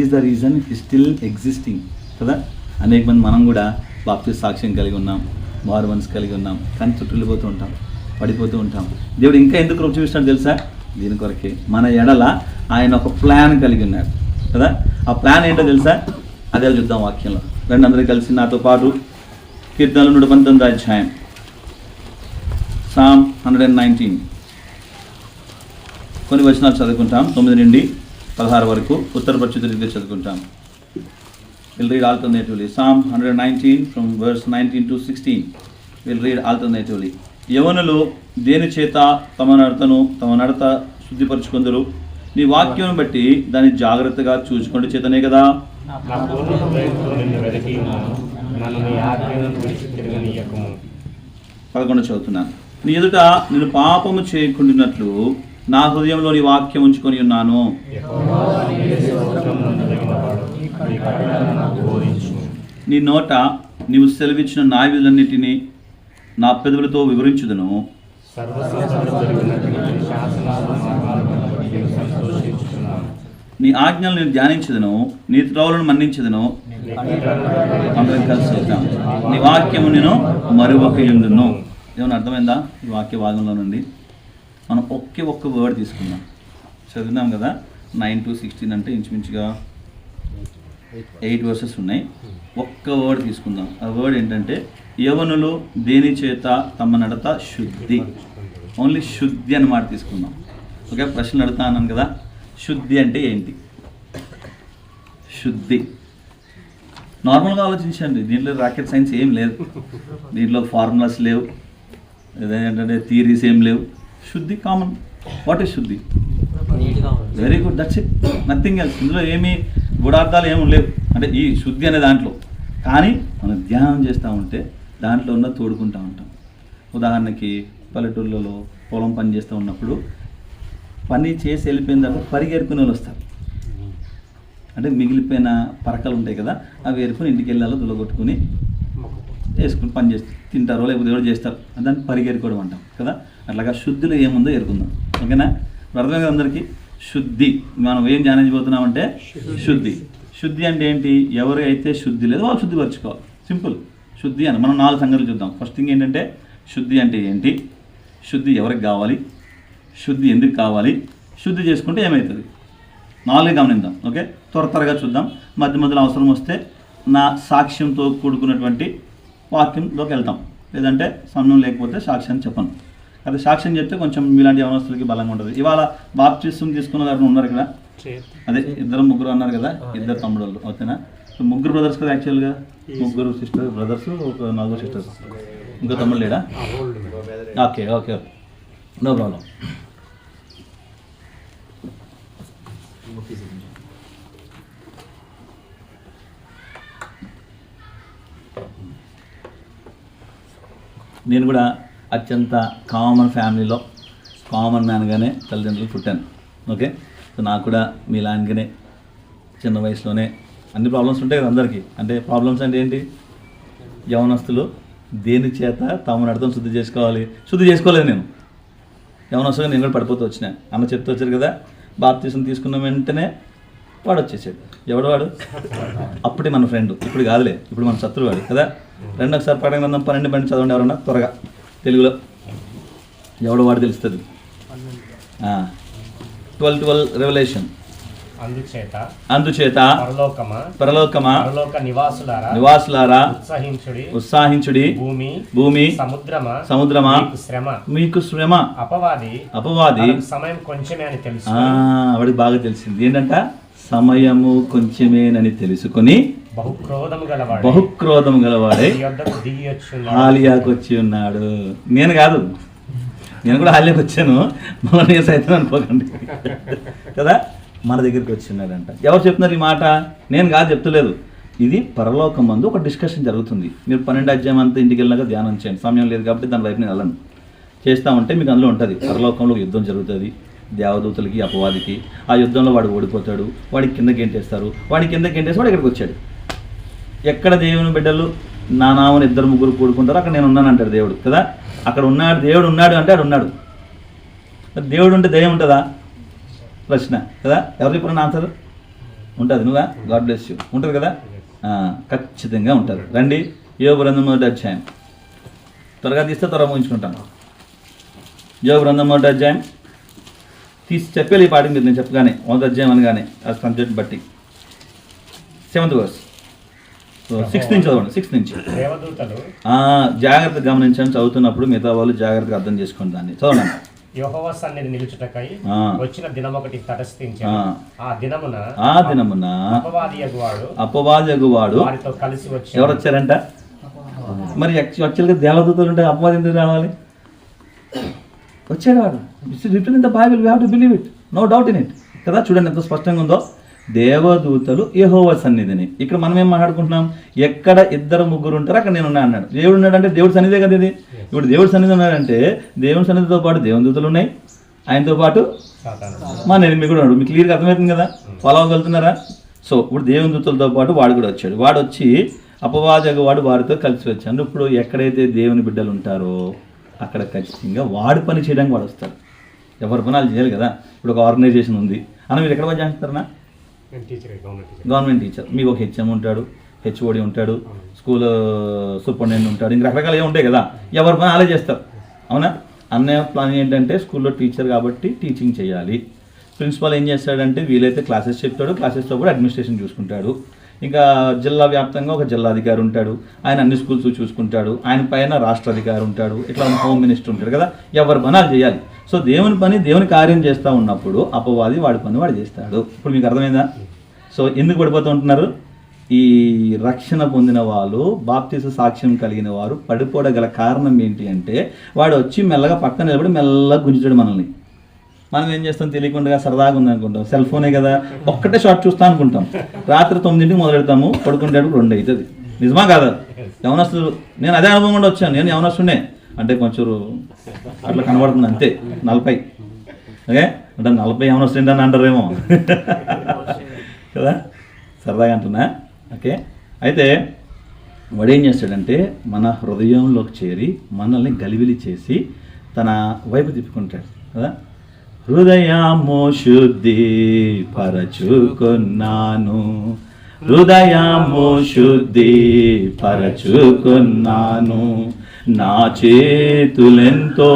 Is the reason he still existing కదా. అనేక మంది మనం కూడా బాప్తిస్మ సాక్ష్యం కలిగి ఉన్నాం, మారు మనసు కలిగి ఉన్నాం, కానీ చుట్టూపోతూ ఉంటాం, పడిపోతూ ఉంటాం. దేవుడు ఇంకా ఎందుకు కృప చూపిస్తాడు తెలుసా? దీని కొరకే మన ఎడల ఆయన ఒక ప్లాన్ కలిగి ఉన్నాడు కదా. ఆ ప్లాన్ ఏంటో తెలుసా? అదే చూద్దాం వాక్యంలో. రెండు అందరూ కలిసి నాతో పాటు కీర్తనలు 119 అధ్యాయం Psalm 119 కొన్ని వచనాలు చదువుకుంటాం. 9 నుండి 16 వరకు ఉత్తర పరిచిత రీతిగా చదువుకుంటాం. We'll read alternatively. Psalm 119 from verse 19 to 16. We'll read alternatively. యవనులు దేని చేత తమ నడత శుద్ధిపరచుకుందరు? నీ వాక్యం బట్టి దాన్ని జాగ్రత్తగా చూసుకుంటూ చేతనే కదా. 11 చదువుతున్నాను. నీ ఎదుట నేను పాపము చేయకుండానట్లు నా హృదయంలో నీ వాక్యం ఉంచుకొని ఉన్నాను. నీ నోట నీవు సెలవిచ్చిన నా విధులన్నిటినీ నా పెదవులతో వివరించుదును. నీ ఆజ్ఞలు నేను ధ్యానించదును, నీ త్రోవలను మన్నించదును. అందరం కలిసి చేద్దాం. నీ వాక్యము నేను మరువకయుందును. ఏమన్నా అర్థమైందా? ఈ వాక్య భాగంలో నుండి మనం ఒక్క వర్డ్ తీసుకుందాం. చదివినాం కదా 9 to 16 అంటే ఇంచుమించుగా 8 verses ఉన్నాయి. ఒక్క వర్డ్ తీసుకుందాం. ఆ వర్డ్ ఏంటంటే యవనులు దేని చేత తమ నడత శుద్ధి. ఓన్లీ శుద్ధి అని మాట తీసుకుందాం. ఓకే, ప్రశ్నలు అడుగుతా అన్నాను కదా. శుద్ధి అంటే ఏంటి? శుద్ధి నార్మల్గా ఆలోచించండి. దీంట్లో రాకెట్ సైన్స్ ఏం లేదు, దీంట్లో ఫార్ములాస్ లేవు, ఏదంటే థియరీస్ ఏం లేవు. శుద్ధి కామన్. వాట్ ఈస్ శుద్ధి? Very good, that's it, nothing else. ఇందులో ఏమీ గుడార్థాలు ఏమి లేవు. అంటే ఈ శుద్ధి అనే దాంట్లో కానీ మనం ధ్యానం చేస్తూ ఉంటే దాంట్లో ఉన్న తోడుకుంటూ ఉంటాం. ఉదాహరణకి పల్లెటూళ్ళలో పొలం పని చేస్తూ ఉన్నప్పుడు పని చేసి వెళ్ళిపోయిన తర్వాత పరిగెరుకునే వాళ్ళు వస్తారు. అంటే మిగిలిపోయిన పరకలు ఉంటాయి కదా, అవి ఏరుకుని ఇంటికి వెళ్ళాలో దులగొట్టుకుని వేసుకుని పని చేస్తారు, తింటారో లేకపోతే ఎవరు చేస్తారు, దాన్ని పరిగెరుకోవడం అంటాం కదా. అట్లాగా శుద్ధిలో ఏముందో ఎరుకుందాం. ఓకేనా? అర్థం కదా అందరికీ? శుద్ధి మనం ఏం ధ్యానించబోతున్నామంటే శుద్ధి. శుద్ధి అంటే ఏంటి? ఎవరైతే శుద్ధి లేదో వాళ్ళు శుద్ధిపరచుకోవాలి. సింపుల్. శుద్ధి అని మనం 4 సంగతులు చూద్దాం. ఫస్ట్ థింగ్ ఏంటంటే శుద్ధి అంటే ఏంటి, శుద్ధి ఎవరికి కావాలి, శుద్ధి ఎందుకు కావాలి, శుద్ధి చేసుకుంటే ఏమవుతుంది, 4 గమనిద్దాం. ఓకే, త్వరగా చూద్దాం. మధ్యలో అవసరం వస్తే నా సాక్ష్యంతో కూడుకున్నటువంటి వాక్యంలోకి వెళ్తాం, లేదంటే సమయం లేకపోతే సాక్ష్యాన్ని చెప్పను. అదే సాక్ష్యం చెప్తే కొంచెం మీలాంటి యవనస్తులకి బలంగా ఉంటుంది. ఇవాళ బాప్టిజం తీసుకున్న దాంట్లో ఉన్నారు కదా, అదే 2-3 అన్నారు కదా, 2 తమ్ముడు వాళ్ళు. ఓకేనా? 3 బ్రదర్స్ కదా యాక్చువల్గా, 3 బ్రదర్స్, ఒక 4 సిస్టర్స్. ఇంకో తమ్ముడు లేడా? Okay okay, no problem. నేను కూడా అత్యంత కామన్ ఫ్యామిలీలో కామన్ మ్యాన్గానే తల్లిదండ్రులు పుట్టాను. ఓకే, సో నాకు కూడా మీలాంటిగానే చిన్న వయసులోనే అన్ని ప్రాబ్లమ్స్ ఉంటాయి కదా అందరికీ. అంటే ప్రాబ్లమ్స్ అంటే ఏంటి? యవనస్తులు దేని చేత తాము నడతం శుద్ధి చేసుకోవాలి. శుద్ధి చేసుకోలేదు నేను. యవనస్తుగా నేను కూడా పడిపోతూ వచ్చినా. అన్న చెప్తూ వచ్చారు కదా, బాప్తిజం తీసుకున్న వెంటనే వాడు వచ్చేసాడు. ఎవడు వాడు? అప్పుడే మన ఫ్రెండ్, ఇప్పుడు కాదులే, ఇప్పుడు మన శత్రువాడు కదా. ఒకసారి ప్రకటన గ్రంథం 12 చదవండి ఎవరన్నా త్వరగా తెలుగులో. ఎవడు వాడు తెలుస్తుంది. 12 రెవల్యూషన్. అందుచేత పరలోకమా నివాసులారా ఉత్సాహించుడి, భూమి సముద్రమా మీకు శ్రమ, అపవాది సమయం కొంచెమే అని తెలుసు. వాడికి బాగా తెలిసింది ఏంటంట, సమయము కొంచెమేనని తెలుసుకొని బహుక్రోధము గలవాడే ఆలియాకు వచ్చి ఉన్నాడు. నేను కాదు, నేను కూడా ఆలియాకు వచ్చాను, మళ్ళీ సైతం అనుకోకండి కదా. మన దగ్గరికి వచ్చి ఉన్నాడంట. ఎవరు చెప్తున్నారు ఈ మాట? నేను కాదు, చెప్తలేదు. ఇది పరలోకం మందు ఒక డిస్కషన్ జరుగుతుంది. మీరు 12 అధ్యాయం అంతా ఇంటికి వెళ్ళినాక ధ్యానం చేయండి. సమయం లేదు కాబట్టి దాని వైపు నేను వెళ్ళను. చేస్తూ ఉంటే మీకు అందులో ఉంటుంది. పరలోకంలో యుద్ధం జరుగుతుంది దేవదూతలకి అపవాదికి. ఆ యుద్ధంలో వాడు ఓడిపోతాడు, వాడికి కింద గెంటేస్తారు, వాడికి కింద గెంటేసి వాడు ఇక్కడికి వచ్చాడు. ఎక్కడ దేవుని బిడ్డలు నా నామని 2-3 కూడుకుంటారో అక్కడ నేను ఉన్నాను అంటాడు దేవుడు కదా. అక్కడ ఉన్నాడు, దేవుడు ఉన్నాడు అంటే ఆడు ఉన్నాడు. దేవుడు ఉంటే దయ్యం ఉంటుందా? ప్రశ్న కదా. ఎవరు చెప్పారని ఆన్సర్? ఉంటుంది. నువ్వా? God bless you. ఉంటుంది కదా? ఖచ్చితంగా ఉంటుంది. రండి, యోబు గ్రంథం 1వ అధ్యాయం. త్వరగా తీస్తే త్వరగా ముగించుకుంటాను. యోబు గ్రంథం 1వ అధ్యాయం తీసి చెప్పేది ఈ పాటికి మీరు, నేను చెప్పగానే 1వ అధ్యాయం అనగానే ఆ సబ్జెక్ట్ బట్టి 7th verse. 6th నుంచి చదవండి. 6th నుంచి జాగ్రత్తగా గమనించండి. చదువుతున్నప్పుడు మిగతా వాళ్ళు జాగ్రత్తగా అర్థం చేసుకోండి. దాన్ని చదవండి. యెహోవా సన్నిధి నిలుచుటకై వచ్చిన దినమొకటి తటస్థించెను. ఆ దినమున అపవాది యెహోవాడు వారితో కలిసి వచ్చాడు. ఎవరు వచ్చారంట? మరి యాక్చువల్గా దేవదూతలు ఉంటే అపవాది ఎందుకు రావాలి? వచ్చాడు వాడు. It's written in the Bible, we have to believe it, no doubt in it కదా. చూడండి ఎంత స్పష్టంగా ఉందో. దేవదూతలు యెహోవా సన్నిధిని. ఇక్కడ మనం ఏం మాట్లాడుకుంటున్నాం? ఎక్కడ 2-3 ఉంటారో అక్కడ నేను ఉన్నా అన్నాడు. దేవుడు ఉన్నాడంటే దేవుడి సన్నిధే కదా ఇది. ఇప్పుడు దేవుడి సన్నిధి ఉన్నాడంటే దేవుడి సన్నిధితో పాటు దేవుని దూతలు ఉన్నాయి, ఆయనతో పాటు మా ఎనిమిది కూడా ఉన్నాడు. మీకు క్లియర్గా అర్థమవుతుంది కదా? ఫాలో అవ్వగలుగుతున్నారా? సో ఇప్పుడు దేవుని దూతలతో పాటు వాడు కూడా వచ్చాడు. వాడు వచ్చి అపవాదకు వాడు వారితో కలిసి వచ్చాడు. ఇప్పుడు ఎక్కడైతే దేవుని బిడ్డలు ఉంటారో అక్కడ ఖచ్చితంగా వాడు పని చేయడానికి వాడు వస్తాడు. ఎవరి పని వాళ్ళు చేయాలి కదా. ఇప్పుడు ఒక ఆర్గనైజేషన్ ఉంది అని మీరు ఎక్కడ పని చేస్తారన్నా? Government teacher. మీకు ఒక హెచ్ఎం ఉంటాడు, హెచ్ఓడి ఉంటాడు, స్కూల్ సూపరింటెండెంట్ ఉంటాడు, ఇంక రకరకాలుగా ఉంటాయి కదా. ఎవరి పని వాళ్ళే చేస్తారు. అవునా? అన్నయ్య ప్లాన్ ఏంటంటే స్కూల్లో టీచర్ కాబట్టి టీచింగ్ చేయాలి. ప్రిన్సిపాల్ ఏం చేస్తాడంటే వీలైతే క్లాసెస్ చెప్తాడు, క్లాసెస్తో కూడా అడ్మినిస్ట్రేషన్ చూసుకుంటాడు. ఇంకా జిల్లా వ్యాప్తంగా ఒక జిల్లాధికారి ఉంటాడు, ఆయన అన్ని స్కూల్స్ చూసుకుంటాడు. ఆయన పైన రాష్ట్ర అధికారి ఉంటాడు, ఇట్లా హోమ్ మినిస్టర్ ఉంటాడు కదా. ఎవరి పని వాళ్ళు చేయాలి. సో దేవుని పని దేవుని కార్యం చేస్తూ ఉన్నప్పుడు అపవాది వాడి పని వాడు చేస్తాడు. ఇప్పుడు మీకు అర్థమైందా? సో ఎందుకు పడిపోతూ ఉంటున్నారు? ఈ రక్షణ పొందిన వాళ్ళు, బాప్తిస్మ సాక్ష్యం కలిగిన వారు పడిపోవగల కారణం ఏంటి అంటే వాడు వచ్చి మెల్లగా పక్కన నిలబడి మెల్లగా గుంజుతాడు మనల్ని. మనం ఏం చేస్తాం? తెలియకుండా సరదాగా ఉంది అనుకుంటాం. సెల్ ఫోనే కదా, ఒక్కటే షార్ట్ చూస్తా అనుకుంటాం. రాత్రి 9ంటికి మొదలెడతాము, పడుకుంటేటప్పుడు 2 అవుతుంది. నిజమా కాదా? యవనస్తులు, నేను అదే అనుభవం కూడా వచ్చాను. నేను యవనస్తునే అంటే కొంచెం అట్లా కనబడుతుంది అంతే. 40 ఓకే అంటే 40 యవనస్తులు ఏంటని అంటారేమో కదా, సరదాగా అంటున్నా. ఓకే, అయితే వాడు ఏం చేస్తాడంటే మన హృదయంలోకి చేరి మనల్ని గలిబిలి చేసి తన వైపు తిప్పుకుంటాడు కదా. హృదయము శుద్ధి పరచుకున్నాను, హృదయము శుద్ధి పరచుకున్నాను, నా చేతులెంతో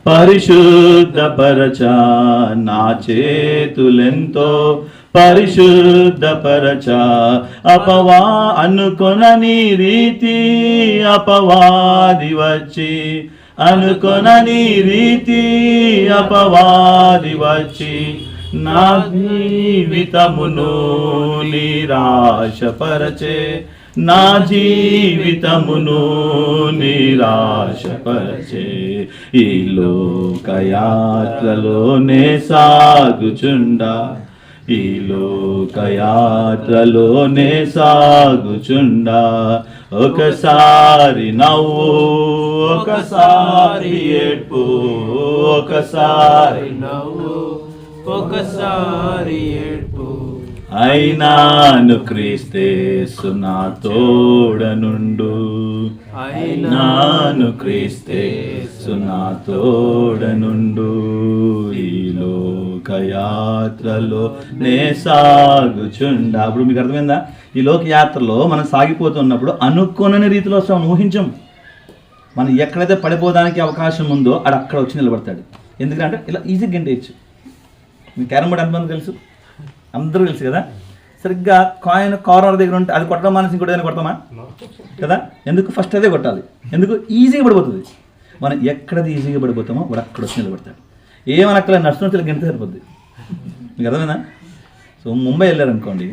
పరిశుద్ధపరచా, నా చేతులెంతో పరిశుద్ధపరచా, అనుకొనని రీతి అపవాది వచ్చి, అనుకొనని రీతి అపవాది వచ్చి నా జీవితమును నిరాశపరచే, నా జీవితమును నిరాశపరచే, ఈ లోకయాత్రలోనే సాగుచుండా, ఈ లోకయాత్రలోనే సాగుచుండా, ఒకసారి నవ్వు, ఒకసారి ఏడ్పు, ఒకసారి నవ్వు, ఒకసారి ఏడ్పు, అయినాను క్రీస్తేసు నా తోడనుండు, అయినాను క్రీస్తేసు నా తోడనుండు, ఈ లోకయాత్రలో నే సాగుచుండా. అప్పుడు మీకు అర్థమైందా? ఈ లోకయాత్రలో మనం సాగిపోతున్నప్పుడు అనుకోనని రీతిలో వస్తాం, ఊహించం. మనం ఎక్కడైతే పడిపోవడానికి అవకాశం ఉందో అక్కడ వచ్చి నిలబడతాడు. ఎందుకంటే ఇలా ఈజీగా గెంటేయచ్చు. మీకు క్యారమ్ బోర్డ్ ఎంతమంది తెలుసు? అందరూ తెలుసు కదా. సరిగ్గా కాయిన్ కార్నర్ దగ్గర ఉంటే అది కొట్టడం మానేసి ఇంకోటి ఏదైనా కొడతామా కదా? ఎందుకు? ఫస్ట్ అదే కొట్టాలి. ఎందుకు? ఈజీగా పడిపోతుంది. మనం ఎక్కడది ఈజీగా పడిపోతామో వాడు అక్కడ వచ్చి నిలబడతాడు. ఏమని అక్కడ నడుస్తున్న గంట సరిపోద్ది. మీకు అర్థమైనా? సో ముంబై వెళ్ళారనుకోండి,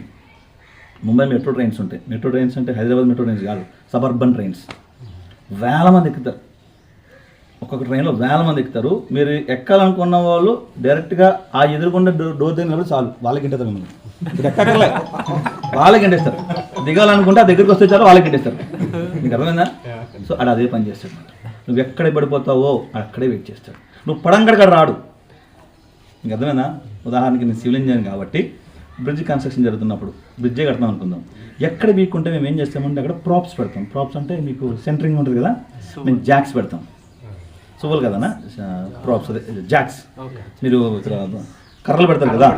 ముంబై మెట్రో ట్రైన్స్ ఉంటాయి. మెట్రో ట్రైన్స్ అంటే హైదరాబాద్ మెట్రో ట్రైన్స్ కాదు, సబర్బన్ ట్రైన్స్. వేల మంది ఎక్కుతారు. ఒక్కొక్క ట్రైన్లో వేల మంది ఎక్కుతారు. మీరు ఎక్కాలనుకున్న వాళ్ళు డైరెక్ట్గా ఆ ఎదురుకుండా డోర్ దగ్గర చాలు, వాళ్ళకి ఇంటేస్తారు. మిమ్మల్ని ఎక్కలే వాళ్ళకి ఇంటేస్తారు. దిగాలనుకుంటే ఆ దగ్గరికి వస్తే చాలు వాళ్ళకి ఇంటేస్తారు. మీకు అర్థమైందా? సో అక్కడ అదే పని చేస్తాడు. నువ్వు ఎక్కడ పడిపోతావో అక్కడే వెయిట్ చేస్తాడు. నువ్వు పడంగడక్కడ రాడు. మీకు అర్థమైందా? ఉదాహరణకి నేను సివిల్ ఇంజనీర్ కాబట్టి బ్రిడ్జ్ కన్స్ట్రక్షన్ జరుగుతున్నప్పుడు బ్రిడ్జే కడతాం అనుకుందాం. ఎక్కడ వీక్కుంటే మేము ఏం చేస్తామంటే అక్కడ ప్రాప్స్ పెడతాం. ప్రాప్స్ అంటే మీకు సెంటరింగ్ ఉంటుంది కదా, మేము జాక్స్ పెడతాం. సువల్ కదనా ప్రాప్స్, అదే జాక్స్. మీరు కర్రలు పెడతారు కదా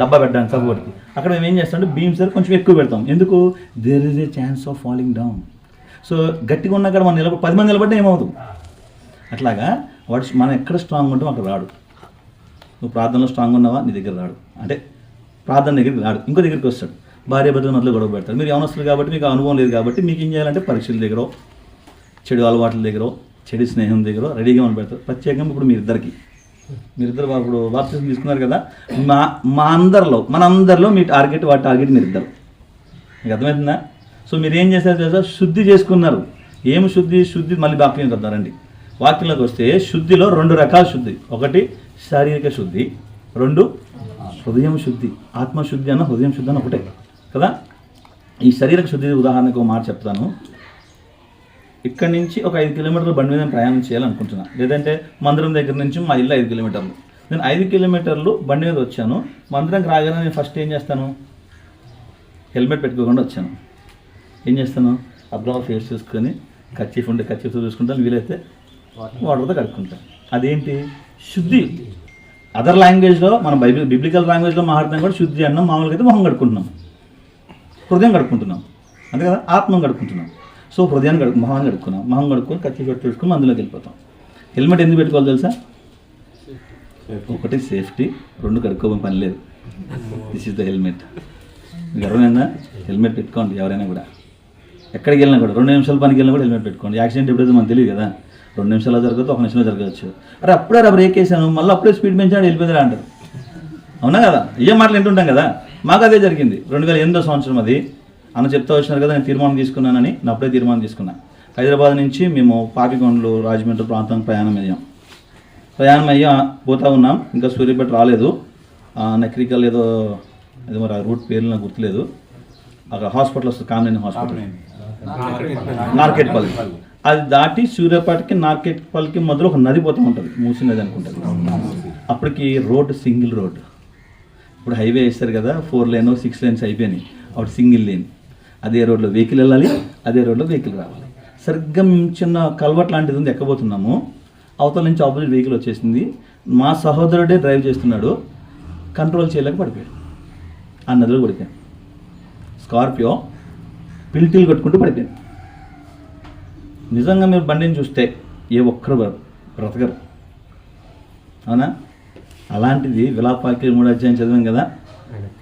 డబ్బా పెట్టడానికి సపోర్ట్కి, అక్కడ మేము ఏం చేస్తామంటే బీమ్స్ కొంచెం ఎక్కువ పెడతాం. ఎందుకు? There is a chance of falling down. So గట్టిగా ఉన్న కాడ మనం 10 మంది నిలబడితే ఏమవుతుంది? అట్లాగా వాడు మనం ఎక్కడ స్ట్రాంగ్ ఉంటామో అక్కడ రాడు. నువ్వు ప్రార్థనలో స్ట్రాంగ్ ఉన్నావా, నీ దగ్గర రాడు. అంటే ప్రార్థన దగ్గరికి రాడు, ఇంకో దగ్గరికి వస్తాడు. భార్య భర్తల మధ్యలో గొడవ పెడతారు. మీరు యవనస్తులు కాబట్టి మీకు అనుభవం లేదు కాబట్టి మీకు ఏం చేయాలంటే పరీక్షల దగ్గర, చెడు అలవాట్ల దగ్గర, చెడు స్నేహం దగ్గర రెడీగా మనం పెడతారు. ప్రత్యేకంగా ఇప్పుడు మీరిద్దరు ఇప్పుడు బాప్తిజం తీసుకున్నారు కదా, మనందరిలో మీ టార్గెట్ వాటి టార్గెట్ మీరిద్దరు. మీకు అర్థమవుతుందా? సో మీరు ఏం చేశారు తెలుసా? శుద్ధి చేసుకున్నారు. ఏమి శుద్ధి మళ్ళీ వాక్యంలోకి వద్దారండి. వాక్యంలోకి వస్తే శుద్ధిలో 2 రకాల శుద్ధి. ఒకటి శారీరక శుద్ధి, 2 హృదయం శుద్ధి. ఆత్మశుద్ధి అన్న హృదయం శుద్ధి అన్న ఒకటే కదా. ఈ శారీరక శుద్ధి ఉదాహరణకు ఒక మాట చెప్తాను. ఇక్కడి నుంచి ఒక 5 కిలోమీటర్లు బండి మీద ప్రయాణం చేయాలనుకుంటున్నాను, లేదంటే మందిరం దగ్గర నుంచి మా ఇల్లు 5 కిలోమీటర్లు. నేను 5 కిలోమీటర్లు బండి మీద వచ్చాను. మందిరంకి రాగానే నేను ఫస్ట్ ఏం చేస్తాను? హెల్మెట్ పెట్టుకోకుండా వచ్చాను. ఏం చేస్తాను? అబ్లా ఫేస్ చూసుకొని కర్చీఫ్ ఉంటే కర్చీఫ్తో చూసుకుంటాను, వీలైతే వాటర్తో కడుక్కుంటాను. అదేంటి? శుద్ధి. అదర్ లాంగ్వేజ్లో మన బిబ్లికల్ లాంగ్వేజ్లో మాట్లాడతాం కూడా శుద్ధి అన్నాం. మామూలుగా అయితే మొహం కడుక్కుంటున్నాం, హృదయం కడుక్కుంటున్నాం, అంతే కదా. ఆత్మం కడుక్కుంటున్నాం. సో హృదయాన్ని మొహాన్ని కడుక్కున్నాం, మొహం కడుక్కొని కత్తి పెట్టి పెట్టుకుని అందులోకి వెళ్ళిపోతాం. హెల్మెట్ ఎందుకు పెట్టుకోవాలి తెలుసా? ఒకటి సేఫ్టీ, 2 కడుక్కోవడం పని లేదు. This is the helmet. మీకు అర్థమైందా? హెల్మెట్ పెట్టుకోండి. ఎవరైనా కూడా ఎక్కడికి వెళ్ళినా కూడా 2 నిమిషాల పనికి వెళ్ళినా కూడా హెల్మెట్ పెట్టుకోండి. యాక్సిడెంట్ ఎప్పుడైతే మనకు తెలియదు కదా, 2 నిమిషాల్లో జరగచ్చు, 1 నిమిషంలో జరగవచ్చు. అప్పుడే బ్రేక్ వేసాను, మళ్ళీ అప్పుడే స్పీడ్ పెంచాడు, వెళ్ళిపోయింది అంటారు. అవునా కదా? ఏ మాటలు వింటుంటాం కదా. మాకు అదే జరిగింది. 2008వ సంవత్సరం అది. అన్న చెప్తా వచ్చినారు కదా, నేను తీర్మానం తీసుకున్నానని. నేను అప్పుడే తీర్మానం తీసుకున్నాను. హైదరాబాద్ నుంచి మేము పాపికొండలు, రాజమండ్రి ప్రాంతానికి ప్రయాణం అయ్యా పోతా ఉన్నాం. ఇంకా సూర్యాపేట రాలేదు. నకరికల్ ఏదో మరి రూట్ పేర్లు నాకు గుర్తులేదు. అక్కడ హాస్పిటల్ వస్తుంది, కామినేని హాస్పిటల్, నార్కెట్పల్లి. అది దాటి సూర్యాపేటకి నార్కెట్పల్లికి మధ్యలో ఒక నది పోతూ ఉంటుంది, మూసి నది అనుకుంటుంది. అప్పటికి సింగిల్ రోడ్. ఇప్పుడు హైవే వేస్తారు కదా, 4 లేన్ 6 లేన్స్ అయిపోయినాయి. అప్పుడు సింగిల్ లేన్. అదే రోడ్లో వెహికల్ వెళ్ళాలి, అదే రోడ్లో వెహికల్ రావాలి. సరిగ్గా చిన్న కల్వర్ట్ లాంటిది ఉంది, ఎక్కబోతున్నాము. అవతల నుంచి ఆపోజిట్ వెహికల్ వచ్చేసింది. మా సహోదరుడే డ్రైవ్ చేస్తున్నాడు, కంట్రోల్ చేయలేక పడిపోయాడు. ఆ నదిలో పడిపోయాను. స్కార్పియో పిల్టీలు కట్టుకుంటూ పడిపోయాను. నిజంగా మీరు బండిని చూస్తే ఏ ఒక్కరు బ్రతకరు, అవునా? అలాంటిది విలాపాకి 3వ అధ్యాయం చదివాం కదా.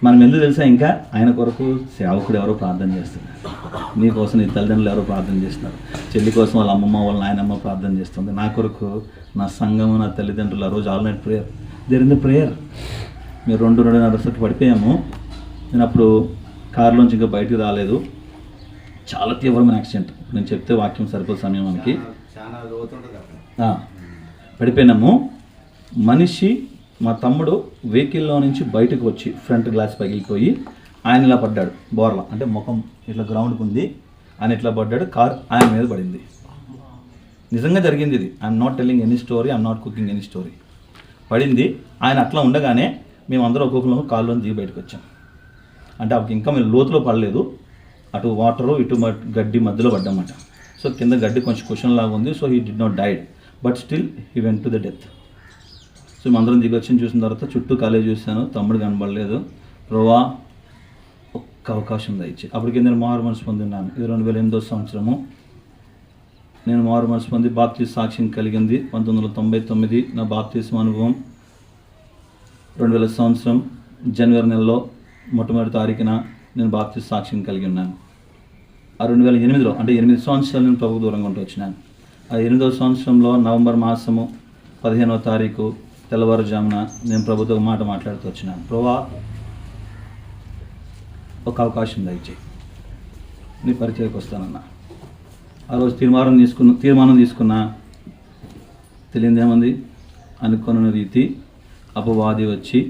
మనం ఎందుకు తెలుసా? ఇంకా ఆయన కొరకు సేవకుడు ఎవరో ప్రార్థన చేస్తున్నారు, నీ కోసం నీ తల్లిదండ్రులు ఎవరో ప్రార్థన చేస్తున్నారు, చెల్లి కోసం వాళ్ళ అమ్మమ్మ వాళ్ళ నాయనమ్మ ప్రార్థన చేస్తుంది, నా కొరకు నా సంఘము నా తల్లిదండ్రులు. ఆ రోజు all night prayer, there in the prayer. మీరు 2-2:30 పడిపోయాము. నేను అప్పుడు కారులోంచి ఇంకా బయటికి రాలేదు. చాలా తీవ్రమైన యాక్సిడెంట్. నేను చెప్తే వాక్యం సరిపోదు సమయం మనకి. పడిపోయినాము. మనిషి మా తమ్ముడు వెహికల్లో నుంచి బయటకు వచ్చి ఫ్రంట్ గ్లాస్ పగిలిపోయి ఆయన ఇలా పడ్డాడు, బోర్లా అంటే ముఖం ఇట్లా గ్రౌండ్కి ఉంది. ఆయన ఇట్లా పడ్డాడు, కార్ ఆయన మీద పడింది. నిజంగా జరిగింది ఇది. I'm not telling any story, I'm not cooking any story. పడింది. ఆయన అట్లా ఉండగానే మేమందరం ఒక్కొక్కరు కారులో దిగి బయటకు వచ్చాం. అంటే అప్పుడు ఇంకా మేము లోతులో పడలేదు, అటు వాటరు ఇటు గడ్డి మధ్యలో పడ్డామన్నమాట. సో కింద గడ్డి కొంచెం క్వశ్చన్ లాగా ఉంది. So he did not died, but still he went to the death. So మేమందరం దిగి వచ్చి చూసిన తర్వాత చుట్టూ కాలేజ్ చూశాను, తమ్ముడు కనబడలేదు. ప్రభువా ఒక్క అవకాశం దయచేయి. అప్పటికి నేను మారు మనసు పొందిన్నాను. ఇది 2008వ సంవత్సరము. నేను మారు మనసు పొంది బాప్తిస్మ సాక్ష్యం కలిగింది 1999. నా బాప్తిస్మ అనుభవం 2000 సంవత్సరం జనవరి నెలలో మొట్టమొదటి తారీఖున నేను బాప్తిస్మ సాక్ష్యం కలిగి ఉన్నాను. ఆ 2008లో అంటే 8 సంవత్సరాలు నేను ప్రభు దూరంగా ఉంటూ వచ్చినాను. ఆ 8వ సంవత్సరంలో నవంబర్ మాసము 15వ తారీఖు తెల్లవారుజామున నేను ప్రభుతో మాట మాట్లాడుతూ వచ్చినాను. ప్రభువా ఒక అవకాశం దయచేయి, నీ పరిచయకు వస్తానన్నా. ఆ రోజు తీర్మానం తీసుకున్నా. తెలియదేముంది, అనుకున్న రీతి అపవాది వచ్చి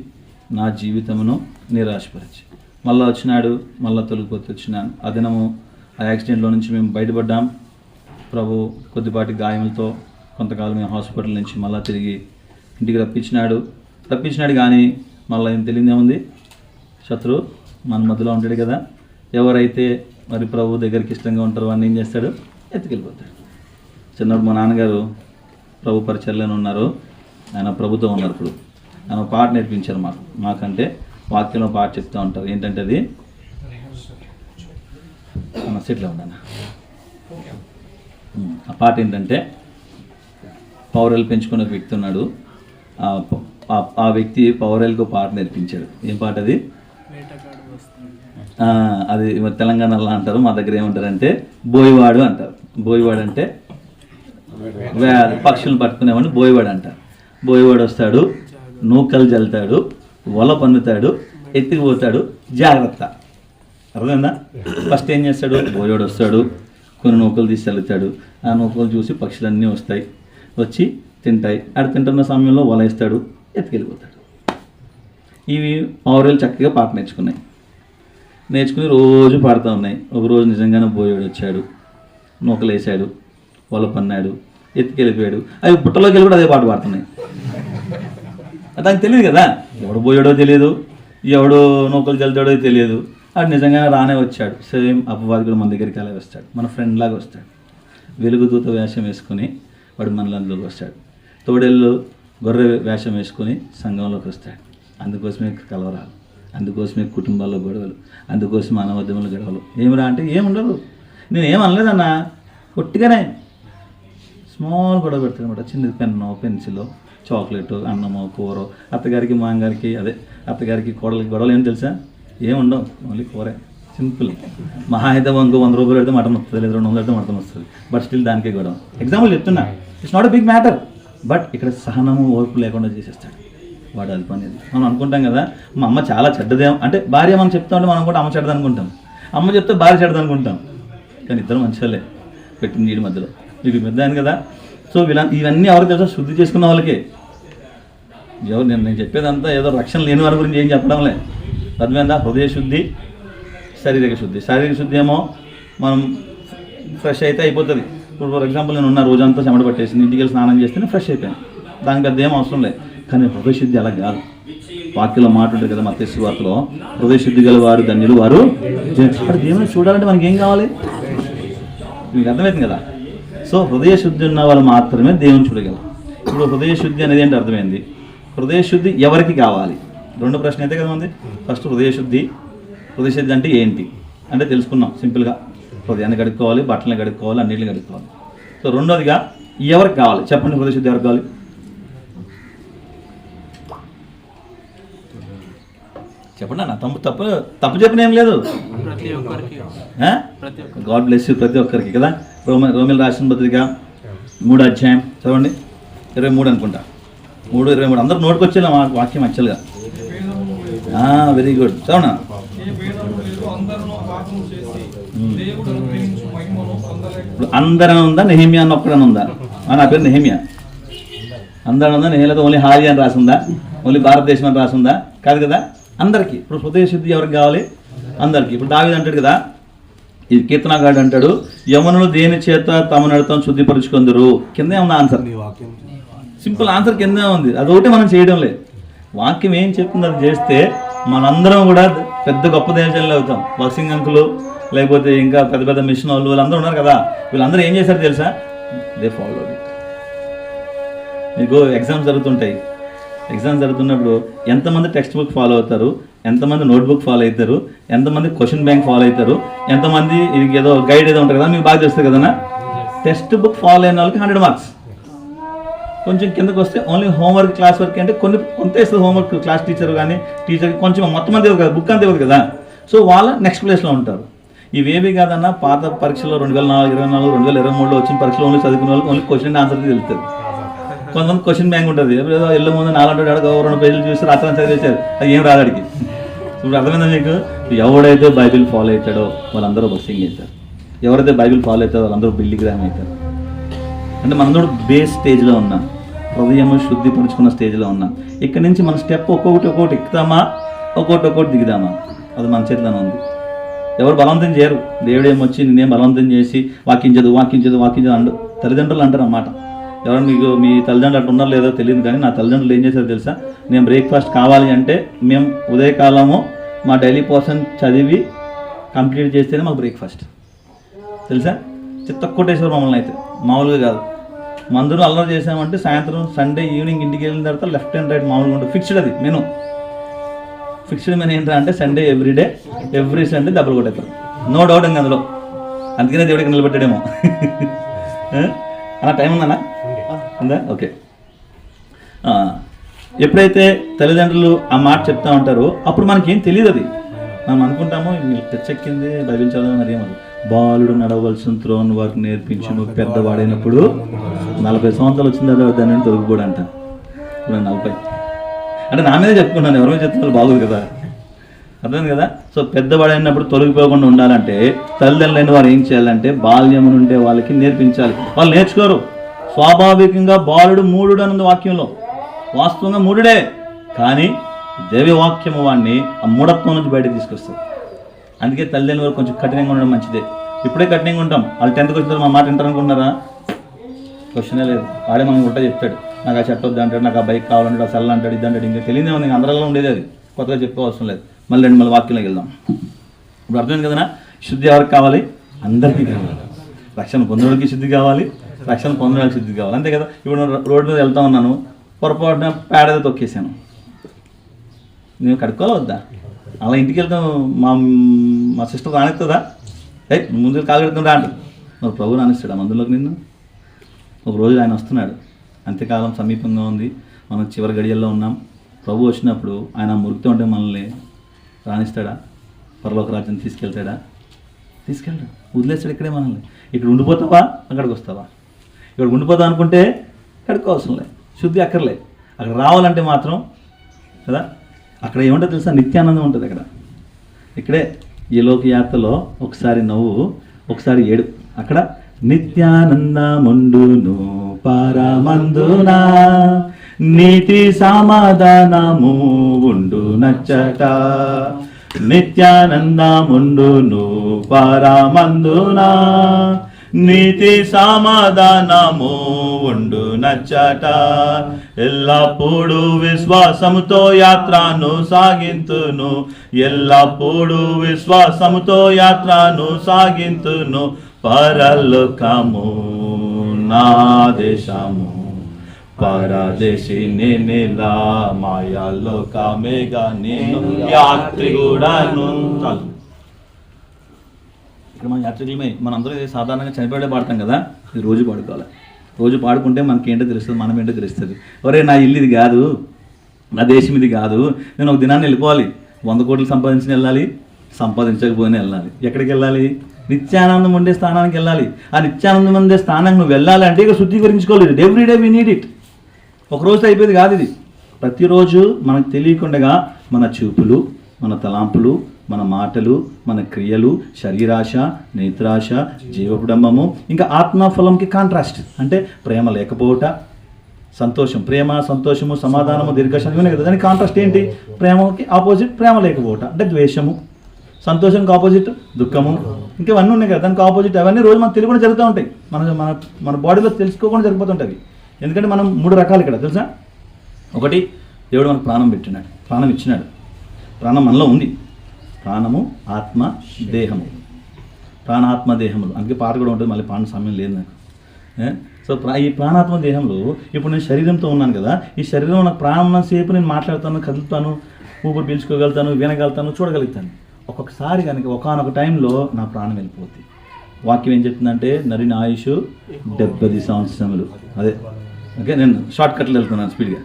నా జీవితమును నిరాశపరిచి మళ్ళీ వచ్చినాడు, మళ్ళీ తొలగిపోతే వచ్చినాను. ఆ దినము ఆ యాక్సిడెంట్లో నుంచి మేము బయటపడ్డాం. ప్రభు కొద్దిపాటి గాయములతో కొంతకాలం మేము హాస్పిటల్ నుంచి మళ్ళీ తిరిగి ఇంటికి రప్పించినాడు. కానీ మళ్ళీ ఏం తెలియదేముంది, శత్రువు మన మధ్యలో ఉంటాడు కదా. ఎవరైతే మరి ప్రభు దగ్గరికి ఇష్టంగా ఉంటారో వాడిని ఏం చేస్తాడు? ఎత్తుకెళ్ళిపోతాడు. చిన్నప్పుడు మా నాన్నగారు ప్రభు పరిచర్లోనే ఉన్నారు, ఆయన ప్రభుతో ఉన్నారు. ఇప్పుడు ఆయన ఒక పాట నేర్పించారు మాకంటే వాక్యంలో పాట చెప్తూ ఉంటారు. ఏంటంటే అది సెట్లో ఉన్నాను. ఆ పాట ఏంటంటే పౌరాలు పెంచుకున్న వ్యక్తి ఉన్నాడు. ఆ వ్యక్తి పౌరాలకు పాట నేర్పించాడు. ఏం పాట అది? అది తెలంగాణలో అంటారు, మా దగ్గర ఏమంటారంటే బోయవాడు అంటారు. బోయవాడు అంటే పక్షులను పట్టుకునేవాడిని బోయవాడు అంటారు. బోయవాడు వస్తాడు, నూకలు జల్లుతాడు, వల పన్నుతాడు, ఎత్తుకుపోతాడు, జాగ్రత్త. అర్థమైందా? ఫస్ట్ ఏం చేస్తాడు? బోయవాడు వస్తాడు, కొన్ని నూకలు తీసి చల్లుతాడు. ఆ నూకలు చూసి పక్షులన్నీ వస్తాయి, వచ్చి తింటాయి. ఆడ తింటున్న సమయంలో వల వేస్తాడు, ఎత్తుకెళ్ళిపోతాడు. ఇవి పౌరాలు చక్కగా పాట నేర్చుకుని రోజు పాడుతూ ఉన్నాయి. ఒకరోజు నిజంగానే బోయవాడు వచ్చాడు, నూకలు వేసాడు, వల పన్నాడు, ఎత్తుకెళ్ళిపోయాడు. అవి బుట్టలోకి వెళ్ళి కూడా అదే పాట పాడుతున్నాయి. దానికి తెలియదు కదా, ఎవడు పోయాడో తెలియదు, ఎవడు నూకలు చల్లుతాడో తెలియదు. అది నిజంగానే రానే వచ్చాడు. సేమ్ అపవాది కూడా మన దగ్గరికి అలా వస్తాడు, మన ఫ్రెండ్ లాగా వస్తాడు. వెలుగుదూత వేషం వేసుకొని వాడు మనలోకి వస్తాడు. తోడేళ్ళు గొర్రె వేషం వేసుకొని సంఘంలోకి వస్తాడు. అందుకోసమే కలవరాలు, అందుకోసమే కుటుంబాల్లో గొడవలు, అందుకోసమే అనవద్యములు గొడవలు. ఏమిరా అంటే ఏముండదు. నేను ఏమనలేదన్నా, పొట్టిగానే స్మాల్ గొడవ పెడతాను అనమాట. చిన్నది పెన్ను, పెన్సిల్, చాక్లెట్, అన్నమో, కూర. అత్తగారికి మాంగారికి అత్తగారికి కోడలకి గొడవలు ఏం తెలుసా? ఏముండవు, ఓన్లీ కూరే, సింపుల్. మహా అయితే ఇంకో 100 రూపాయలు పెడితే మటన్ వస్తుంది, లేదా 200 పెడితే మటన్ వస్తుంది. బట్ స్టిల్ దానికే గొడవ. ఎగ్జాంపుల్ చెప్తున్నా, it's not a big matter. But ఇక్కడ సహనము, ఓర్పు లేకుండా చేసేస్తాడు వాడు. అది పని. మనం అనుకుంటాం కదా, మా అమ్మ చాలా చెడ్డదేమో అంటే, భార్య మనం చెప్తా ఉంటే మనం కూడా అమ్మ చెడ్డది అనుకుంటాం, అమ్మ చెప్తే భార్య చెడ్డది అనుకుంటాం. కానీ ఇద్దరు మంచివాళ్ళే పెట్టింది వీడి మధ్యలో. మీకు పెద్దాను కదా. సో ఇవన్నీ ఎవరికి తెలుసా? శుద్ధి చేసుకున్న వాళ్ళకే. నేను చెప్పేదంతా ఏదో రక్షణ లేని వారి గురించి ఏం చెప్పడంలే. అర్థమైందా? హృదయ శుద్ధి, శారీరక శుద్ధి. శారీరక శుద్ధి ఏమో మనం ఫ్రెష్ అయితే అయిపోతుంది. ఇప్పుడు ఫర్ ఎగ్జాంపుల్ నేను ఉన్న రోజంతా చెమట పట్టేసి ఇంటికి వెళ్ళి స్నానం చేస్తేనే ఫ్రెష్ అయిపోయాను, దానికి పెద్ద ఏం అవసరం లేదు. కానీ హృదయ శుద్ధి అలా కాదు. వాక్యంలో మాట ఉంటుంది కదా, మత్తయి సువార్తలో, హృదయ శుద్ధి గల వారు ధన్యులు, వారు దేవుని చూడాలంటే మనకి ఏం కావాలి? మీకు అర్థమవుతుంది కదా. సో హృదయ శుద్ధి ఉన్న వాళ్ళు మాత్రమే దేవుని చూడగలరు. ఇప్పుడు హృదయ శుద్ధి అనేది ఏంటి అర్థమైంది? హృదయ శుద్ధి ఎవరికి కావాలి? 2 ప్రశ్న అయితే కదా ఉంది. ఫస్ట్ హృదయ శుద్ధి అంటే ఏంటి అంటే తెలుసుకున్నాం సింపుల్గా. హృదయాన్ని కడుక్కోవాలి, బట్టలను కడుక్కోవాలి, అన్నింటిని కడుక్కోవాలి. సో రెండోదిగా ఎవరికి కావాలి చెప్పండి? హృదయ శుద్ధి ఎవరికి కావాలి? చెప్పండి అన్న. తప్పు చెప్పిన ఏం లేదు. God bless you. ప్రతి ఒక్కరికి కదా. రోమిల్ రాసిన పత్రిక 3వ అధ్యాయం చదవండి. 23 అనుకుంటా, 3:23. అందరూ నోటుకొచ్చేలా వాక్యం యాక్చువల్గా. Very good. చదవనా? అందరం ఉందా? నెహెమియా అని ఒక్కడని ఉందా? నా పేరు నెహెమియా. అందరం ఉందా? నెహేమియాతో ఓన్లీ హాలి అని రాసిందా? ఓన్లీ భారతదేశం అని రాసిందా? కాదు కదా, అందరికీ. ఇప్పుడు హృదయ శుద్ధి ఎవరికి కావాలి? అందరికీ. ఇప్పుడు దావీదు అంటాడు కదా, ఈ కీర్తనగాడు అంటాడు, యవనులు దేని చేత తమ నడతం శుద్ధిపరుచుకుందరు. కిందే ఉంది ఆన్సర్. సింపుల్ ఆన్సర్ కిందే ఉంది. అదొకటి మనం చేయడం లేదు. వాక్యం ఏం చెప్తుంది అది చేస్తే మనందరం కూడా పెద్ద గొప్ప దేశాలు అవుతాం. బాక్సింగ్ అంకులు, లేకపోతే ఇంకా పెద్ద పెద్ద మిషన్ వాళ్ళు, వీళ్ళందరూ ఉన్నారు కదా, వీళ్ళందరూ ఏం చేశారు తెలుసా? They follow it. మీకు ఎగ్జామ్స్ జరుగుతుంటాయి. ఎగ్జామ్స్ జరుగుతున్నప్పుడు ఎంతమంది టెక్స్ట్ బుక్ ఫాలో అవుతారు, ఎంతమంది నోట్బుక్ ఫాలో అవుతారు, ఎంతమంది క్వశ్చన్ బ్యాంక్ ఫాలో అవుతారు, ఎంతమంది ఏదో గైడ్ ఏదో ఉంటుంది కదా, మీకు బాగా తెలుస్తుంది కదా. టెక్స్ట్ బుక్ ఫాలో అయిన వాళ్ళకి 100 మార్క్స్. కొంచెం కిందకు వస్తే ఓన్లీ హోంవర్క్, క్లాస్ వర్క్ అంటే కొంత ఇస్తుంది హోంవర్క్. క్లాస్ టీచర్ కానీ టీచర్కి కొంచెం మొత్తం అంతే కదా, బుక్ అంతే కదా. సో వాళ్ళ నెక్స్ట్ ప్లేస్లో ఉంటారు. ఇవేవి కాదన్నా పాత పరీక్షలో 2004, 2024, 2023లో వచ్చిన పరీక్షలో ఓన్లీ చదువుకున్న వాళ్ళకి ఓన్లీ క్వశ్చన్ ఆన్సర్ తెలుస్తుంది. కొంతమంది క్వశ్చన్ బ్యాంక్ ఉంటుంది. ఏదో ఇళ్ళ ముందు 400 పేజీలు చూసి రాత్రి చదివేశారు, అది ఏం రాదాడికి. ఇప్పుడు అర్థమైందా మీకు? ఎవడైతే బైబిల్ ఫాలో అవుతాడో వాళ్ళందరూ బస్సింగ్ అవుతారు. ఎవరైతే బైబిల్ ఫాలో అవుతారో వాళ్ళందరూ బిల్లిగ్రామ్ అవుతారు. అంటే మనందరూ బేస్ స్టేజ్లో ఉన్నాం, హృదయము శుద్ధిపరుచుకున్న స్టేజ్లో ఉన్నాం. ఇక్కడ నుంచి మన స్టెప్ ఒక్కొక్కటి ఎక్కుతామా, ఒక్కొక్కటి దిగుదామా, అది మన చేతిలోనే ఉంది. ఎవరు బలవంతం చేయరు. దేవుడు ఏమొచ్చి నేనేం బలవంతం చేసి వాకించదు అండు. తల్లిదండ్రులు అంటారు అన్నమాట. ఎవరు మీకు మీ తల్లిదండ్రులు అట్లా ఉన్నారో లేదో తెలియదు, కానీ నా తల్లిదండ్రులు ఏం చేశారో తెలుసా? నేను బ్రేక్ఫాస్ట్ కావాలి అంటే మేము ఉదయకాలము మా డైలీ పోర్షన్ చదివి కంప్లీట్ చేస్తేనే మాకు బ్రేక్ఫాస్ట్. తెలుసా? చిత్త కొట్టేశ్వరు మమ్మల్ని అయితే మామూలుగా కాదు. మందులో అల్లరి చేసామంటే సాయంత్రం సండే ఈవినింగ్ ఇంటికి వెళ్ళిన తర్వాత లెఫ్ట్ అండ్ రైట్ మామూలుగా ఉంటుంది. ఫిక్స్డ్ అది మెను. ఫిక్స్డ్ మెను ఏంటంటే సండే ఎవ్రీడే ఎవ్రీ సండే దెబ్బలు కొట్టేస్తారు. నో డౌట్ ఇంకా అందులో. అందుకనే దేవుడికి నిలబెట్టాడేమో. అలా టైం ఉందన్నా? ఉందా? ఓకే. ఎప్పుడైతే తల్లిదండ్రులు ఆ మాట చెప్తా ఉంటారో అప్పుడు మనకేం తెలియదు. అది మనం అనుకుంటాము మీరు తెచ్చెక్కింది బైబిల్ చదవడం అదేమది. బాలుడు నడవలసిన త్రోన్ వారికి నేర్పించును, పెద్దవాడైనప్పుడు 40 సంవత్సరాలు వచ్చిన తర్వాత దాని నుండి తొలగిపోడు అంట. 40 అంటే నా మీదే చెప్పుకున్నాను, ఎవరి మీద చెప్తున్నారు బాగోదు కదా, అర్థం కదా. సో పెద్దవాడైనప్పుడు తొలగిపోకుండా ఉండాలంటే తల్లిదండ్రులైన వారు ఏం చేయాలంటే బాల్యం నుండే వాళ్ళకి నేర్పించాలి. వాళ్ళు నేర్చుకోరు. స్వాభావికంగా బాలుడు మూఢుడు అన్నది వాక్యంలో. వాస్తవంగా మూఢుడే, కానీ దేవవాక్యము వాడిని ఆ మూఢత్వం నుంచి బయటకు తీసుకొస్తుంది. అందుకే తల్లిదండ్రుల వరకు కొంచెం కఠినంగా ఉండడం మంచిదే. ఇప్పుడే కఠినంగా ఉంటాం. వాళ్ళు 10th వచ్చిన తర్వాత మా మాట వింటారు అనుకుంటున్నారా? క్వశ్చనే లేదు. వాడే మనం ఉంటా చెప్తాడు, నాకు ఆ షర్ట్ వద్దు అంటాడు, నాకు ఆ బైక్ కావాలంటాడు, ఆ సెల్ అంటాడు, ఇది అంటాడు. ఇంకా తెలియదే ఉంది, అందరిలో ఉండేది అది. కొత్తగా చెప్పుకోవాల్సిన లేదు. మళ్ళీ వాక్యంలోకి వెళ్దాం. ఇప్పుడు అర్థమైంది కదనా? శుద్ధి ఎవరికి కావాలి? అందరికీ కావాలి. రక్షణ పొందడానికి శుద్ధి కావాలి, రక్షణ పొందడానికి శుద్ధి కావాలి, అంతే కదా. ఇప్పుడు రోడ్డు మీద వెళ్తా ఉన్నాను, పొరపాటున పేడతో తొక్కేసాను, నేను కడుక్కోవాలి వద్దా? అలా ఇంటికి వెళ్తాం, మా సిస్టర్ రానిస్తుందా? ముందు కాలు కడుతుందా అంటారు. మరి ప్రభు రానిస్తాడు మందులోకి నిన్ను? ఒక రోజు ఆయన వస్తున్నాడు, అంత్యకాలం సమీపంగా ఉంది, మనం చివరి గడియల్లో ఉన్నాం. ప్రభు వచ్చినప్పుడు ఆయన మురుగుతూ ఉంటే మనల్ని రాణిస్తాడా? పరలోక రాజ్యం తీసుకెళ్తాడా? తీసుకెళ్ళాడు. వదిలేస్తాడు ఇక్కడే మనల్ని. ఇక్కడ ఉండిపోతావా, అక్కడికి వస్తావా? ఇక్కడ ఉండిపోతావు అనుకుంటే కడుక్కోవాల్సిన లేదు, శుద్ధి అక్కర్లే. అక్కడ రావాలంటే మాత్రం కదా, అక్కడ ఏముంటుంది తెలుసా? నిత్యానందం ఉంటుంది అక్కడ. ఇక్కడే ఈ లోక యాత్రలో ఒకసారి నవ్వు, ఒకసారి ఏడు. అక్కడ నిత్యానందముండును పరమందునా, నీతి సమాధానము ఉండు నచ్చట. నిత్యానందముండును పరమందునా, నీతి సమాధానము ఉండు నచ్చట. ఎల్లప్పుడు విశ్వాసముతో యాత్రను సాగింతును, ఎల్లప్పుడు విశ్వాసముతో యాత్రను సాగింతును. పరలోకము నా దేశము, పరదేశి నేనేలా, మాయాలోకమేగా నేను యాత్రికుడను. ఇక్కడ మన యాత్రికులమే. మనందరూ సాధారణంగా చనిపోయే పాడతాం కదా, ఇది రోజు పాడుకోవాలి. రోజు పాడుకుంటే మనకి ఏంటో తెలుస్తుంది, మనం ఏంటో తెలుస్తుంది. ఒరే నా ఇల్లు ఇది కాదు, నా దేశం ఇది కాదు, నేను ఒక దినాన్ని వెళ్ళిపోవాలి. 100 కోట్లు సంపాదించి వెళ్ళాలి, సంపాదించకపోయినా వెళ్ళాలి. ఎక్కడికి వెళ్ళాలి? నిత్యానందం ఉండే స్థానానికి వెళ్ళాలి. ఆ నిత్యానందం ఉండే స్థానానికి నువ్వు వెళ్ళాలి అంటే ఇక శుద్ధీకరించుకోలేదు. Every day we need it. ఒకరోజు అయిపోయేది కాదు ఇది. ప్రతిరోజు మనకు తెలియకుండా మన చూపులు, మన తలాంపులు, మన మాటలు, మన క్రియలు, శరీరాశ, నేత్రాశ, జీవకుడంబము, ఇంకా ఆత్మఫలంకి కాంట్రాస్ట్. అంటే ప్రేమ లేకపోవట, సంతోషం, ప్రేమ, సంతోషము, సమాధానము, దీర్ఘశాంతం ఇవన్నీ కదా. దానికి కాంట్రాస్ట్ ఏంటి? ప్రేమకి ఆపోజిట్ ప్రేమ లేకపోవట అంటే ద్వేషము, సంతోషంకి ఆపోజిట్ దుఃఖము, ఇంకా ఇవన్నీ ఉన్నాయి కదా. దానికి ఆపోజిట్ అవన్నీ రోజు మనకు తెలియకుండా జరుగుతూ ఉంటాయి. మన బాడీలో తెలుసుకోకుండా జరిగిపోతుంటాయి. ఎందుకంటే మనం 3 రకాలు ఇక్కడ తెలుసా. ఒకటి, దేవుడు మనకు ప్రాణం పెట్టినాడు, ప్రాణం ఇచ్చినాడు. ప్రాణం మనలో ఉంది. ప్రాణము, ఆత్మ, దేహము. ప్రాణాత్మ దేహములు, అందుకే పాట కూడా ఉంటుంది. మళ్ళీ పాడిన సమయం లేదు నాకు. సో ఈ ప్రాణాత్మ దేహంలో ఇప్పుడు నేను శరీరంతో ఉన్నాను కదా, ఈ శరీరంలో నాకు ప్రాణం ఉన్నసేపు నేను మాట్లాడతాను, కదులుతాను, ఊపిరి పీల్చుకోగలుగుతాను, వినగలుగుతాను, చూడగలుగుతాను. ఒక్కొక్కసారి కనుక ఒకానొక టైంలో నా ప్రాణం వెళ్ళిపోతుంది. వాక్యం ఏం చెప్తుందంటే నరిన ఆయుష్ 70 సంవత్సరములు. అదే ఓకే, నేను షార్ట్ కట్లు వెళ్తున్నాను స్పీడ్గా.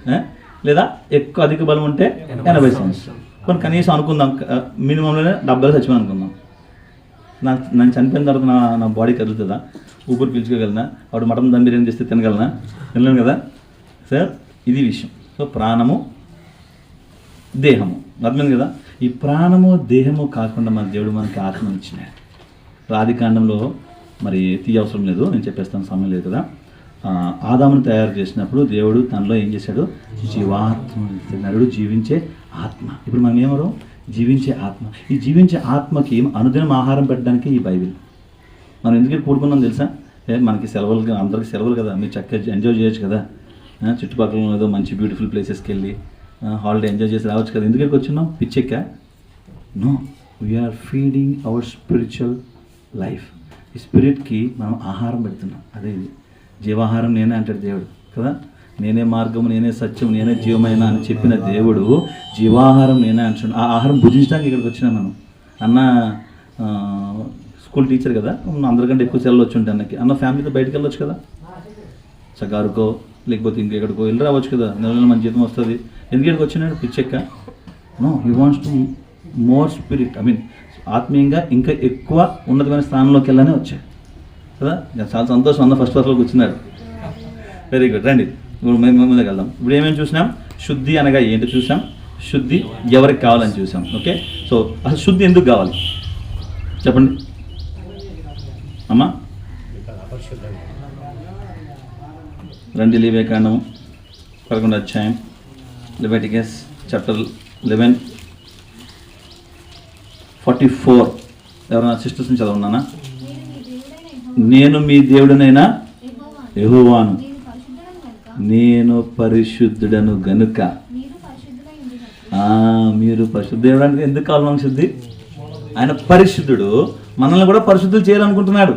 లేదా ఎక్కువ అధిక బలం ఉంటే 80 సంవత్సరాలు. కొన్ని కనీసం అనుకుందాం మినిమంలోనే 70 చచ్చిపోయి అనుకుందాం. నన్ను చనిపోయిన తర్వాత నా బాడీ కదులుతుందా? ఊపిరి పీల్చుకోగలనా? వాడు మటన్ దమ్ బిర్యానీ చేస్తే తినగలనా? తినలేను కదా సార్. ఇది విషయం. సో ప్రాణము, దేహము, అర్థమైంది కదా. ఈ ప్రాణము, దేహము కాకుండా మన దేవుడు మనకి ఆత్మ ఇచ్చినాడు. ఆదికాండంలో మరి అవసరం లేదు, నేను చెప్పేస్తాను, సమయం లేదు కదా. ఆదామును తయారు చేసినప్పుడు దేవుడు తనలో ఏం చేశాడు? జీవాత్మ నరుడు, జీవించే ఆత్మ. ఇప్పుడు మనం ఏమో జీవించే ఆత్మ. ఈ జీవించే ఆత్మకి అనుదినం ఆహారం పెట్టడానికి ఈ బైబిల్. మనం ఎందుకు కూడుకున్నాం తెలుసా? మనకి సెలవులు, అందరికీ సెలవులు కదా, మీరు చక్కగా ఎంజాయ్ చేయొచ్చు కదా. చుట్టుపక్కల ఏదో మంచి బ్యూటిఫుల్ ప్లేసెస్కి వెళ్ళి హాలిడే ఎంజాయ్ చేసి రావచ్చు కదా. ఎందుకు వచ్చినాం? పిచ్చెక్క? No, we are feeding our spiritual life. ఈ స్పిరిట్కి మనం ఆహారం పెడుతున్నాం. అదే ఇది. జీవాహారం నేనే అంటాడు దేవుడు కదా. నేనే మార్గము, నేనే సత్యం, నేనే జీవమైన అని చెప్పిన దేవుడు జీవాహారం నేనే అంటాడు. ఆ ఆహారం భుజించడానికి ఇక్కడికి వచ్చినా మనం. అన్న స్కూల్ టీచర్ కదా, అందరికంటే ఎక్కువ సెలవు వచ్చి ఉంటాయి అన్నకి. అన్న ఫ్యామిలీతో బయటకు వెళ్ళొచ్చు కదా, చగారుకో లేకపోతే ఇంకెక్కడికో వెళ్ళి రావచ్చు కదా, నెలలో మన జీతం వస్తుంది. ఎందుకు ఇక్కడికి వచ్చినాడు పిచ్చెక్క? No, he wants to more spirit, I mean ఆత్మీయంగా ఇంకా ఎక్కువ ఉన్నతమైన స్థానంలోకి వెళ్ళానే వచ్చాడు కదా. చాలా సంతోషం, అన్న ఫస్ట్ క్లాస్లోకి వచ్చినాడు. Very good. రండి ఇప్పుడు మేము ముందుకు వెళ్దాం. ఇప్పుడు ఏమేమి చూసినాం? శుద్ధి అనగా ఏంటి చూసాం, శుద్ధి ఎవరికి కావాలని చూసాం. ఓకే, సో అసలు శుద్ధి ఎందుకు కావాలి చెప్పండి అమ్మా. రండి లేవియాకాండం 11వ అధ్యాయం, లెవిటికస్ చాప్టర్ 11:44. ఎవరైనా సిస్టర్స్ని చదవన్నానా? నేను మీ దేవుడినైనా యెహోవాను, నేను పరిశుద్ధుడను గనుక. మీరు పరిశుద్ధుడు అంటే ఎందుకు కావాలి మనకు శుద్ధి? ఆయన పరిశుద్ధుడు, మనల్ని కూడా పరిశుద్ధులు చేయాలనుకుంటున్నాడు.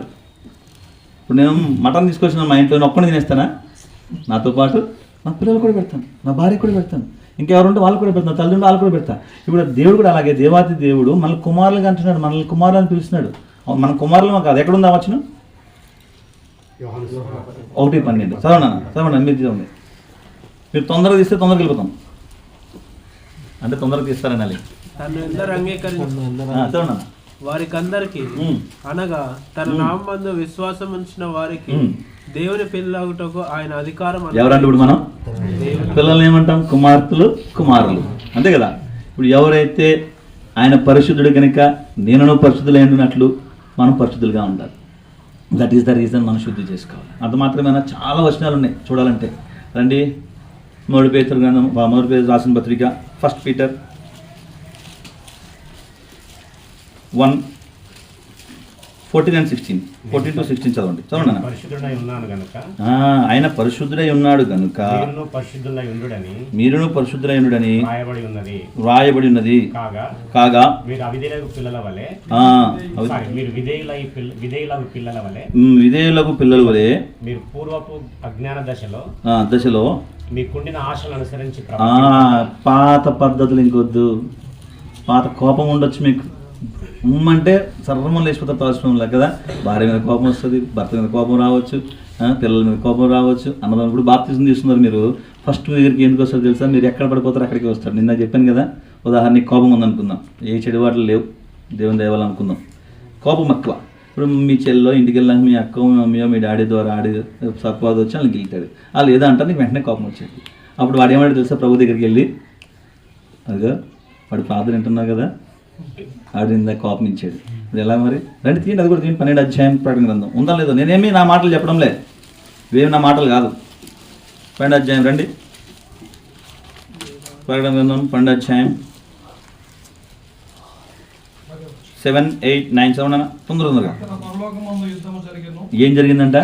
ఇప్పుడు నేను మటన్ తీసుకొచ్చిన మా ఇంట్లో ఒక్కడిని తినేస్తానా? నాతో పాటు నా పిల్లలు కూడా పెడతాను, నా భార్య కూడా పెడతాను, ఇంకెవరుంటే వాళ్ళు కూడా పెడతాను, తల్లిదండ్రులు వాళ్ళు కూడా పెడతాను. ఇప్పుడు దేవుడు కూడా అలాగే, దేవాతి దేవుడు మనల్ని కుమారులుగా అంటున్నాడు, మనల్ని కుమారులు అని పిలుస్తున్నాడు. మన కుమారులు కాదు. ఎక్కడుందా వచ్చిన 1:12 చదవనా మీరు చదవండి. మీరు తొందరగా తీస్తే తొందరగా వెళ్ళిపోతాం అంటే తొందరగా తీస్తారని అలాగే చదవనా. వారికందరికి అనగా తన నామందు విశ్వాసం ఉంచిన వారికి దేవుని పిల్లగుటకు ఆయన అధికారం. ఎవరంటే ఇప్పుడు మనం పిల్లల్ని ఏమంటాం? కుమార్తెలు, కుమారులు, అంతే కదా. ఇప్పుడు ఎవరైతే ఆయన పరిశుద్ధుడు కనుక నేను పరిశుద్ధులైనట్లు మనం పరిశుద్ధులుగా ఉండాలి. దట్ ఈస్ ద రీజన్ మనం శుద్ధి చేసుకోవాలి. అంత మాత్రమేనా? చాలా వచనాలు ఉన్నాయి చూడాలంటే. రండి, మొదటి పేతురు రాసిన పత్రిక 1 Peter 1:14 and 16, 14 to 16 చదవండి. చదవండి. ఆయన పరిశుద్ధుడై ఉన్నాడు కనుక మీరును పరిశుద్ధులై ఉండుడని వ్రాయబడి ఉన్నది. కాగా విధేయులకు పిల్లల వలె మీరు పూర్వపు అజ్ఞాన దశలో మీకుండిన ఆశలను అనుసరించి పాత పద్ధతులు ఇంకొద్దు. పాత కోపం ఉండొచ్చు మీకు, అంటే సర్వం లేచిపోతారు తాల్చుకోవడం కదా. భార్య మీద కోపం వస్తుంది, భర్త మీద కోపం రావచ్చు, పిల్లల మీద కోపం రావచ్చు. అన్నదాన్ని ఇప్పుడు బాప్తిజం తీసుకున్నారు మీరు. ఫస్ట్ దగ్గరికి ఎందుకు వస్తారు తెలుసా? మీరు ఎక్కడ పడిపోతారో అక్కడికి వస్తారు. నిన్న చెప్పాను కదా, ఉదాహరణకి కోపం ఉందనుకుందాం, ఏ చెడువాట్లు లేవు, దేవుని దయవాలనుకుందాం. కోపం ఎక్కువ. ఇప్పుడు మీ చెల్లో ఇంటికి వెళ్ళాక మీ అక్క, మీ మమ్మీయో, మీ డాడీ ద్వారా ఆడి సత్వాద వచ్చి వాళ్ళని గెలుతాడు. వాళ్ళు ఏదో అంటారు, నీకు వెంటనే కోపం వచ్చేది. అప్పుడు వాడు ఏమంటే తెలుసా? ప్రభు దగ్గరికి వెళ్ళి, అదిగో వాడు ప్రార్థన వింటున్నావు కదా, ఆడిందా కోపం ఇచ్చాడు. ఇప్పుడు ఎలా మరి? రండి తీయండి, అది కూడా తీయండి. 12వ అధ్యాయం ప్రకటన గ్రంథం ఉందా లేదో? నేనేమి నా మాటలు చెప్పడం లేదు, ఇవేమి నా మాటలు కాదు. 12వ అధ్యాయం రండి, ప్రకటన గ్రంథం 12వ అధ్యాయం 7, 8, 9 7 తొందరగా. ఏం జరిగిందంట?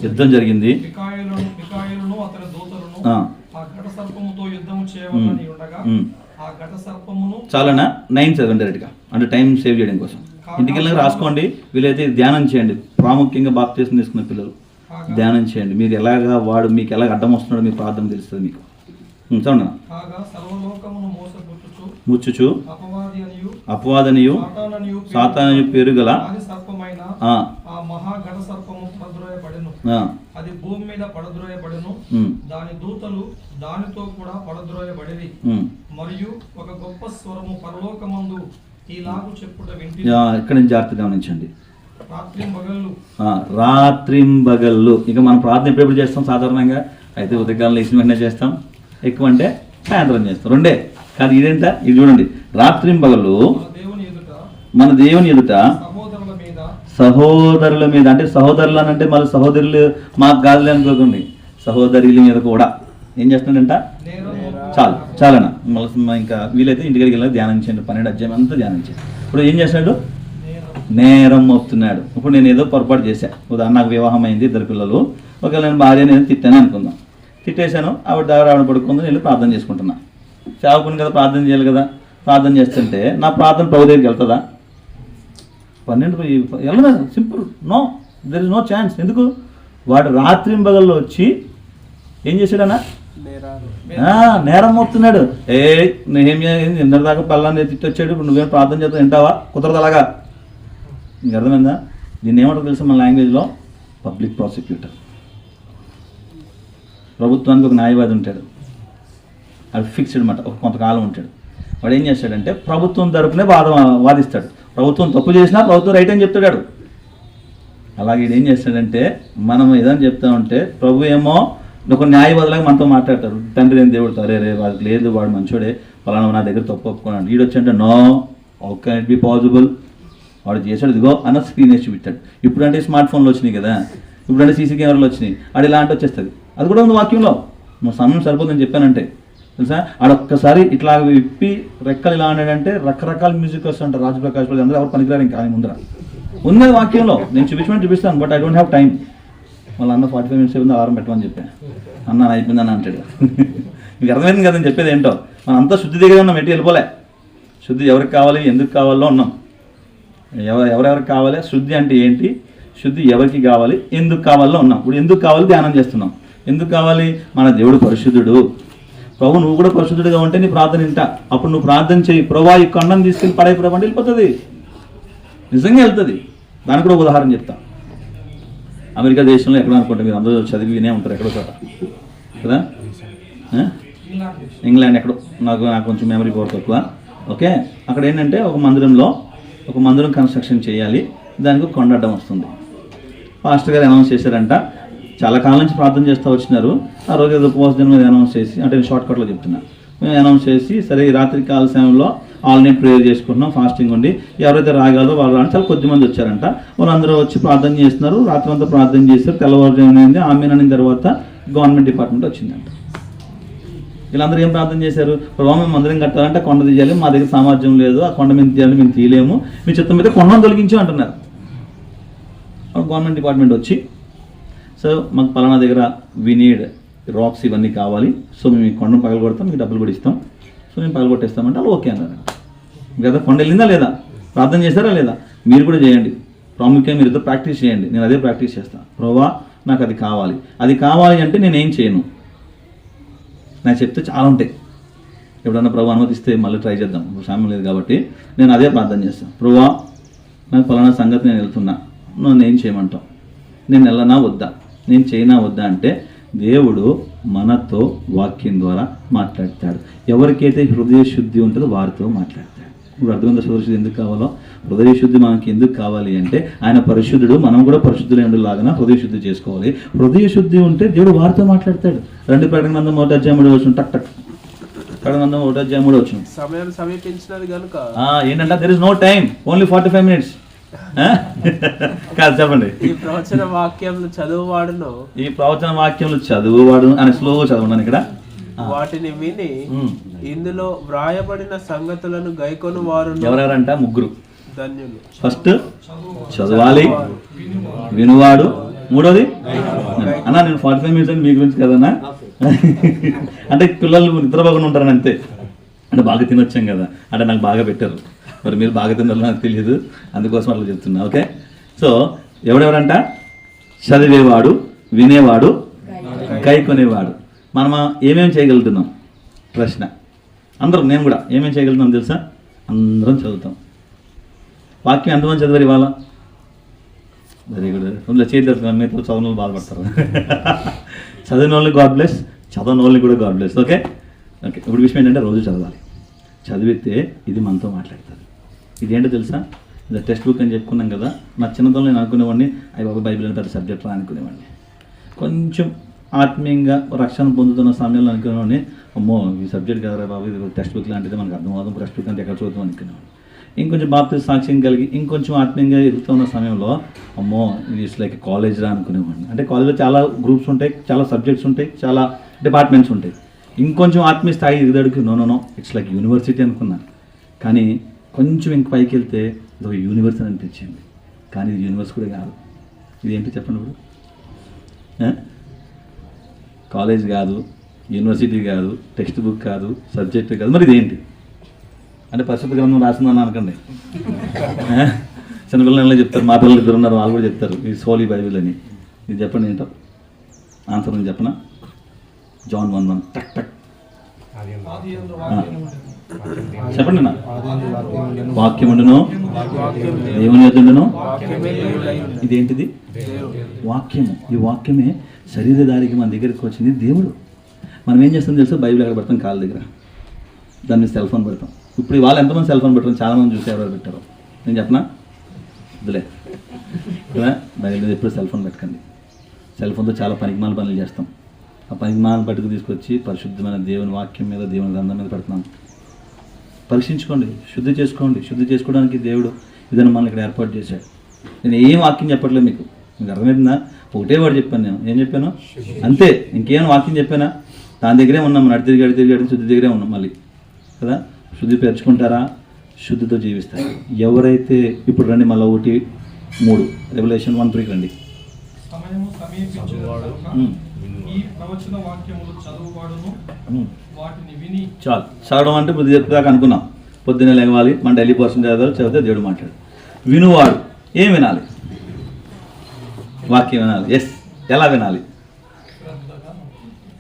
యుద్ధం జరిగింది. చాలానా? 9 చదవండి డైరెక్ట్గా, అంటే టైం సేవ్ చేయడం కోసం. ఇంటికి వెళ్ళి రాసుకోండి, వీలైతే ధ్యానం చేయండి. ప్రాముఖ్యంగా బాప్తిసం తీసుకున్న పిల్లలు ధ్యానం చేయండి. మీరు ఎలాగా వాడు మీకు ఎలాగ అడ్డం వస్తున్నాడో మీ ప్రార్థన తెలుస్తుంది మీకు. చూడండి. ముచ్చుచు అపవాదనియు సాతాననియు పేరు గల అది భూమి మీద పడద్రోయబడెను, దాని దూతలు దానితో కూడా పడద్రోయబడిరి. మరియు ఒక గొప్ప స్వరము పరలోకమందు ఈలాగు చెప్పుట వింటి. ఇక్కడ నుంచి జాగ్రత్తగా గమనించండి. రాత్రింబగళ్ళు. ఇక మనం ప్రార్థన ఎప్పుడెప్పుడు చేస్తాం సాధారణంగా? అయితే ఉదయకాలం లేచిన వెంటనే చేస్తాం, ఎక్కువ అంటే సాయంత్రం చేస్తాం, రెండే. కానీ ఇదేంట? ఇది చూడండి, రాత్రింబగళ్ళు మన దేవుని ఎదుట సహోదరుల మీద, అంటే సహోదరులు అని అంటే మళ్ళీ సహోదరులు మాకు కాదులే అనుకోకండి, సహోదరుల మీద కూడా ఏం చేస్తున్నాడంట? చాలనా మళ్ళీ ఇంకా వీలైతే ఇంటికి వెళ్ళి ధ్యానం చేయండి. 12వ అధ్యాయం అంతా ధ్యానం చేయండి. ఇప్పుడు ఏం చేస్తున్నాడు? నేరం మోపుతున్నాడు. ఇప్పుడు నేను ఏదో పొరపాటు చేశాను, ఉదాహరణ నాకు వివాహం అయింది, 2 పిల్లలు, ఒకవేళ నేను భార్య నేను తిట్టాను అనుకుందాం, తిట్టేశాను, ఆవిడ పడుకుంది, నేను ప్రార్థన చేసుకుంటున్నా. సేవకుని కదా, ప్రార్థన చేయాలి కదా. ప్రార్థన చేస్తుంటే నా ప్రార్థన ప్రభు దగ్గరికి వెళ్తుందా? 12 వెళ్ళదా? Simple, no, there is no chance. ఎందుకు? వాడు రాత్రింబగల్లో వచ్చి ఏం చేశాడన్నా? నేరాలు. నేరం మోపుతున్నాడు. నెహెమ్యా నిన్నటిదాకా పల్లాన్ని తిట్టొచ్చాడు, ఇప్పుడు నువ్వేం ప్రార్థన చేస్తా వింటావా? కుదరదు అలాగా. నీకు అర్థమైందా? దీన్ని ఏమంటారు తెలుసా మన లాంగ్వేజ్లో? Public prosecutor. ప్రభుత్వానికి ఒక న్యాయవాది ఉంటాడు, అది ఫిక్స్డ్ అనమాట, ఒక కొంతకాలం ఉంటాడు. వాడు ఏం చేస్తాడంటే ప్రభుత్వం తరపునే వాదిస్తాడు. ప్రభుత్వం తప్పు చేసినా ప్రభుత్వం రైట్ అని చెప్తాడు. అలాగే ఏం చేస్తాడంటే మనం ఏదైనా చెప్తా ఉంటే ప్రభు ఏమో ఒక న్యాయవాదిలాగా మనతో మాట్లాడతారు. తండ్రి ఏం దేవుడు అరే వాడికి లేదు, వాడు మంచోడే, ఫలానా నా దగ్గర తప్పు ఒప్పుకున్నాడు. వీడు వచ్చంటే no, how can it be possible, వాడు చేశాడు ఇదిగో అన్న స్క్రీన్ వేసి చూపించాడు. ఇప్పుడంటే స్మార్ట్ ఫోన్లు వచ్చినాయి కదా, ఇప్పుడంటే సీసీ కెమెరాలు వచ్చినాయి, అది ఇలా అంటే వచ్చేస్తుంది. అది కూడా ఉంది వాక్యంలో. మా సమయం సరిపోతుందని చెప్పానంటే తెలుసా, ఆడొక్కసారి ఇట్లా విప్పి రెక్కలు ఇలా అన్నాడంటే రకరకాల మ్యూజిక్ వస్తుంటారు. రాజప్రకాష్ అందరూ ఎవరు పనికిరారు ఇంకా ఆయన ముందర ఉన్నది వాక్యంలో. నేను చూపిస్తాను but I don't have time. వాళ్ళ అన్న 45 minutes అయిపోయింది, అలారం పెట్టమని చెప్పాను. అన్న అయిపోయిందని అంటాడు. మీకు అర్థమైంది కదని చెప్పేది ఏంటో, మనం అంతా శుద్ధి దగ్గర ఉన్నాం, ఎట్టి వెళ్ళిపోలే. శుద్ధి ఎవరికి కావాలి, ఎందుకు కావాలో ఉన్నాం. ఎవరెవరికి కావాలి, శుద్ధి అంటే ఏంటి, శుద్ధి ఎవరికి కావాలి, ఎందుకు కావాలో ఉన్నాం. ఇప్పుడు ఎందుకు కావాలి ధ్యానం చేస్తున్నాం. ఎందుకు కావాలి? మన దేవుడు పరిశుద్ధుడు. ప్రభు నువ్వు కూడా పరిశుద్ధుడిగా ఉంటే నీ ప్రార్థన వింటా. అప్పుడు నువ్వు ప్రార్థన చేయి, ప్రభా ఈ కొండను తీసుకెళ్ళి పడే ప్రభు అంటే వెళ్ళిపోతుంది, నిజంగా వెళ్తుంది. దానికి కూడా ఉదాహరణ చెప్తా. అమెరికా దేశంలో ఎక్కడ అనుకుంటే మీరు అందరూ చదివి వినే ఉంటారు ఎక్కడో చోట కదా, ఇంగ్లాండ్ ఎక్కడో, నాకు కొంచెం మెమరీ పవర్ తక్కువ. ఓకే, అక్కడ ఏంటంటే ఒక మందిరం కన్స్ట్రక్షన్ చేయాలి, దానికి ఒక కొండ అడ్డం వస్తుంది. పాస్టర్ గారు అనౌన్స్ చేశారంట, చాలా కాలం నుంచి ప్రార్థన చేస్తూ వచ్చినారు. ఆ రోజు ఏదో ఉపవాస దినం మీద అనౌన్స్ చేసి, అంటే నేను షార్ట్ కట్లో చెప్తున్నా, మేము అనౌన్స్ చేసి సరే ఈ రాత్రి కాల సమయంలో ఆల్ నైట్ ప్రేయర్ చేసుకుంటున్నాం, ఫాస్టింగ్ ఉండి ఎవరైతే రాగలరో వాళ్ళు రాని చాలా కొద్దిమంది వచ్చారంట. వాళ్ళందరూ వచ్చి ప్రార్థన చేస్తున్నారు, రాత్రి అంతా ప్రార్థన చేస్తారు. తెల్లవారుజామున అయింది, ఆమెన్ అయిన తర్వాత గవర్నమెంట్ డిపార్ట్మెంట్ వచ్చిందంట. వీళ్ళందరూ ఏం ప్రార్థన చేశారు? ప్రభావం మేము మందిరం కట్టాలంటే కొండ తీయాలి, మా దగ్గర సామర్థ్యం లేదు, ఆ కొండ మీద తీయాలి, మేము తీయలేము, మీ చిత్తం మీద కొండను తొలగించు అంటున్నారు. గవర్నమెంట్ డిపార్ట్మెంట్ వచ్చి సో మాకు పలానా దగ్గర వి నీడ్ రాక్స్ ఇవన్నీ కావాలి, సో మేము ఈ కొండను పగలగొడతాం, మీకు డబ్బులు కూడా ఇస్తాం, సో మేము పగలగొట్టేస్తామంటే వాళ్ళు ఓకే అన్నారు కదా. కొండ వెళ్ళిందా లేదా, ప్రార్థన చేశారా లేదా, మీరు కూడా చేయండి. ప్రాముఖ్యంగా మీరు ఇద్దరు ప్రాక్టీస్ చేయండి, నేను అదే ప్రాక్టీస్ చేస్తాను. ప్రభా నాకు అది కావాలి అంటే నేనేం చేయను, నాకు చెప్తే చాలా ఉంటాయి. ఎప్పుడన్నా ప్రభు అనుమతిస్తే మళ్ళీ ట్రై చేద్దాం, సమయం లేదు కాబట్టి నేను అదే ప్రార్థన చేస్తాను. ప్రభా నాకు పలానా సంగతి నేను వెళ్తున్నా, నన్ను ఏం చేయమంటావు, నేను వెళ్ళనా వద్దా, నేను చేయనా వద్దా అంటే దేవుడు మనతో వాక్యం ద్వారా మాట్లాడతాడు. ఎవరికైతే హృదయ శుద్ధి ఉంటుందో వారితో మాట్లాడతాడు. ఇప్పుడు అర్థమైందా హృదయ శుద్ధి ఎందుకు కావాలో? హృదయ శుద్ధి మనకి ఎందుకు కావాలి అంటే ఆయన పరిశుద్ధుడు, మనం కూడా పరిశుద్ధులై ఉండేలాగా హృదయ శుద్ధి చేసుకోవాలి. హృదయ శుద్ధి ఉంటే దేవుడు వారితో మాట్లాడతాడు. 2 ప్రకటన గ్రంథం 1:3 వచ్చిన టక్ ప్రకటన గ్రంథం 1:3 సమయం సమీపించినది కనుక ఏంటంటే there is no time, only 45 minutes. కాదు చెప్పండి. ఈ ప్రవచన వాక్యంలో చదువువాడు అని స్లో చదవండి ఇక్కడ. వాటిని విని ఇందులో వ్రాయబడిన సంగతులను గైకొను వారు ఎవరెవరంట? 3 ధన్యులు. ఫస్ట్ చదవాలి, వినువాడు, 3వది అన్న నేను 45 minutes అని మీ గురించి కదన్నా. అంటే పిల్లలు నిద్రపోకుండా ఉంటారని అంతే, అంటే బాగా తినొచ్చాం కదా, అంటే నాకు బాగా పెట్టారు, మరి మీరు బాగా తిన్నారో నాకు తెలియదు, అందుకోసం అట్లా చెప్తున్నా. Okay, so ఎవరెవరంట? చదివేవాడు, వినేవాడు, గైకొనేవాడు. మనం ఏమేమి చేయగలుగుతున్నాం? ప్రశ్న. అందరం, నేను కూడా ఏమేమి చేయగలుగుతున్నాం తెలుసా? అందరం చదువుతాం. వాక్యం ఎంతమంది చదివారు ఇవాళ? Very good. అందులో చేద్దరు, మీరు చదవని వాళ్ళు బాధపడతారు. చదివిన వాళ్ళని గాడ్ బ్లెస్, చదవని వాళ్ళని కూడా గాడ్ బ్లెస్. Okay okay. ఇప్పుడు విషయం ఏంటంటే రోజు చదవాలి. చదివితే ఇది మనతో మాట్లాడుతుంది. ఇదేంటో తెలుసా? ఇలా టెక్స్ట్ బుక్ అని చెప్పుకున్నాం కదా. నా చిన్నతనంలో నేను అనుకునేవాడిని అయ్యి బాబు బైబిల్ అని పెద్ద సబ్జెక్ట్ రా అనుకునేవాడిని. కొంచెం ఆత్మీయంగా రక్షణ పొందుతున్న సమయంలో అనుకునేవాడిని, అమ్మో ఈ సబ్జెక్ట్ కదరా బాబు, ఇది టెక్స్ట్ బుక్ లాంటిది, మనకు అర్థమవుతాం, టెక్స్ట్ బుక్ అంటే ఎక్కడ చదువుతాం అనుకునేవాడిని. ఇంకొంచెం బాప్తిస్మ సాక్ష్యం కలిగి ఇంకొంచెం ఆత్మీయంగా ఎదుగుతున్న సమయంలో అమ్మో ఇది ఇట్స్ లైక్ కాలేజ్ రా అనుకునేవాడిని. అంటే కాలేజ్లో చాలా గ్రూప్స్ ఉంటాయి, చాలా సబ్జెక్ట్స్ ఉంటాయి, చాలా డిపార్ట్మెంట్స్ ఉంటాయి. ఇంకొంచెం ఆత్మీయ స్థాయి ఎదుగుదడికి నో ఇట్స్ లైక్ యూనివర్సిటీ అనుకున్నాను. కానీ కొంచెం ఇంక పైకి వెళ్తే ఇది యూనివర్సిటీ అనిపించింది. కానీ ఇది యూనివర్సిటీ కూడా కాదు. ఇది ఏంటి చెప్పండి? ఇప్పుడు కాలేజ్ కాదు, యూనివర్సిటీ కాదు, టెక్స్ట్ బుక్ కాదు, సబ్జెక్ట్ కాదు, మరి ఇదేంటి అంటే పరిశుద్ధ గ్రంథం రాసిందని అనకండి. చిన్నపిల్లలు చెప్తారు, మా పిల్లలు 2 ఉన్నారు, వాళ్ళు కూడా చెప్తారు ఇది సోలీ బైబిల్ అని. ఇది చెప్పండి ఏంటో ఆన్సర్ నేను చెప్పనా? జాన్ 1:1 టక్ టక్ అది ఆది యందు వాక్యము ఉండెను. చెప్పండి నా వాక్యముండును దేవుని యొద్దనును. ఇదేంటిది? వాక్యము. ఈ వాక్యమే శరీరధారికి మన దగ్గరికి వచ్చింది దేవుడు. మనం ఏం చేస్తాం తెలుసా? బైబిల్ ఎక్కడ పెడతాం? కాళ్ళ దగ్గర. దాన్ని సెల్ ఫోన్ పెడతాం. ఇప్పుడు ఇవాళ ఎంతమంది సెల్ ఫోన్ పెట్టారు? చాలామంది చూసి ఎవరు పెట్టారు నేను చెప్పనా? వద్దులే కదా. బైబిల్ ఎప్పుడు సెల్ ఫోన్ పెట్టకండి. సెల్ ఫోన్తో చాలా పనికిమాల పనులు చేస్తాం. ఆ పనికిమాల పట్టుకు తీసుకొచ్చి పరిశుద్ధమైన దేవుని వాక్యం మీద, దేవుని గ్రంథం మీద పెడుతున్నాం. పరీక్షించుకోండి, శుద్ధి చేసుకోండి. శుద్ధి చేసుకోవడానికి దేవుడు ఇదని మనల్ని ఇక్కడ ఏర్పాటు చేశాడు. నేను ఏం వాక్యం చెప్పట్లేదు మీకు అర్థమవుతుందా? ఒకటే వాడు చెప్పాను. నేను ఏం చెప్పాను అంతే, ఇంకేం వాక్యం చెప్పానా? దాని దగ్గరే ఉన్నాం. నడి తిరిగి శుద్ధి దగ్గరే ఉన్నాం మళ్ళీ కదా. శుద్ధి పెంచుకుంటారా? శుద్ధితో జీవిస్తారు. ఎవరైతే ఇప్పుడు రండి మళ్ళీ 1:3 రెవల్యూషన్ 1:3 రండి. సమయము సమీపించును కనుక ఈ ప్రవచన వాక్యములు చదువువాడును వాటిని విని. చాలు. చదవడం అంటే బుద్ధి చెప్పుదాకా అనుకున్నాం. పొద్దున్నే లేవాలి, మన డైలీ పర్సన్ చదివితే దేవుడు మాట్లాడు. వినువాడు ఏం వినాలి? వాక్యం వినాలి. ఎస్. ఎలా వినాలి?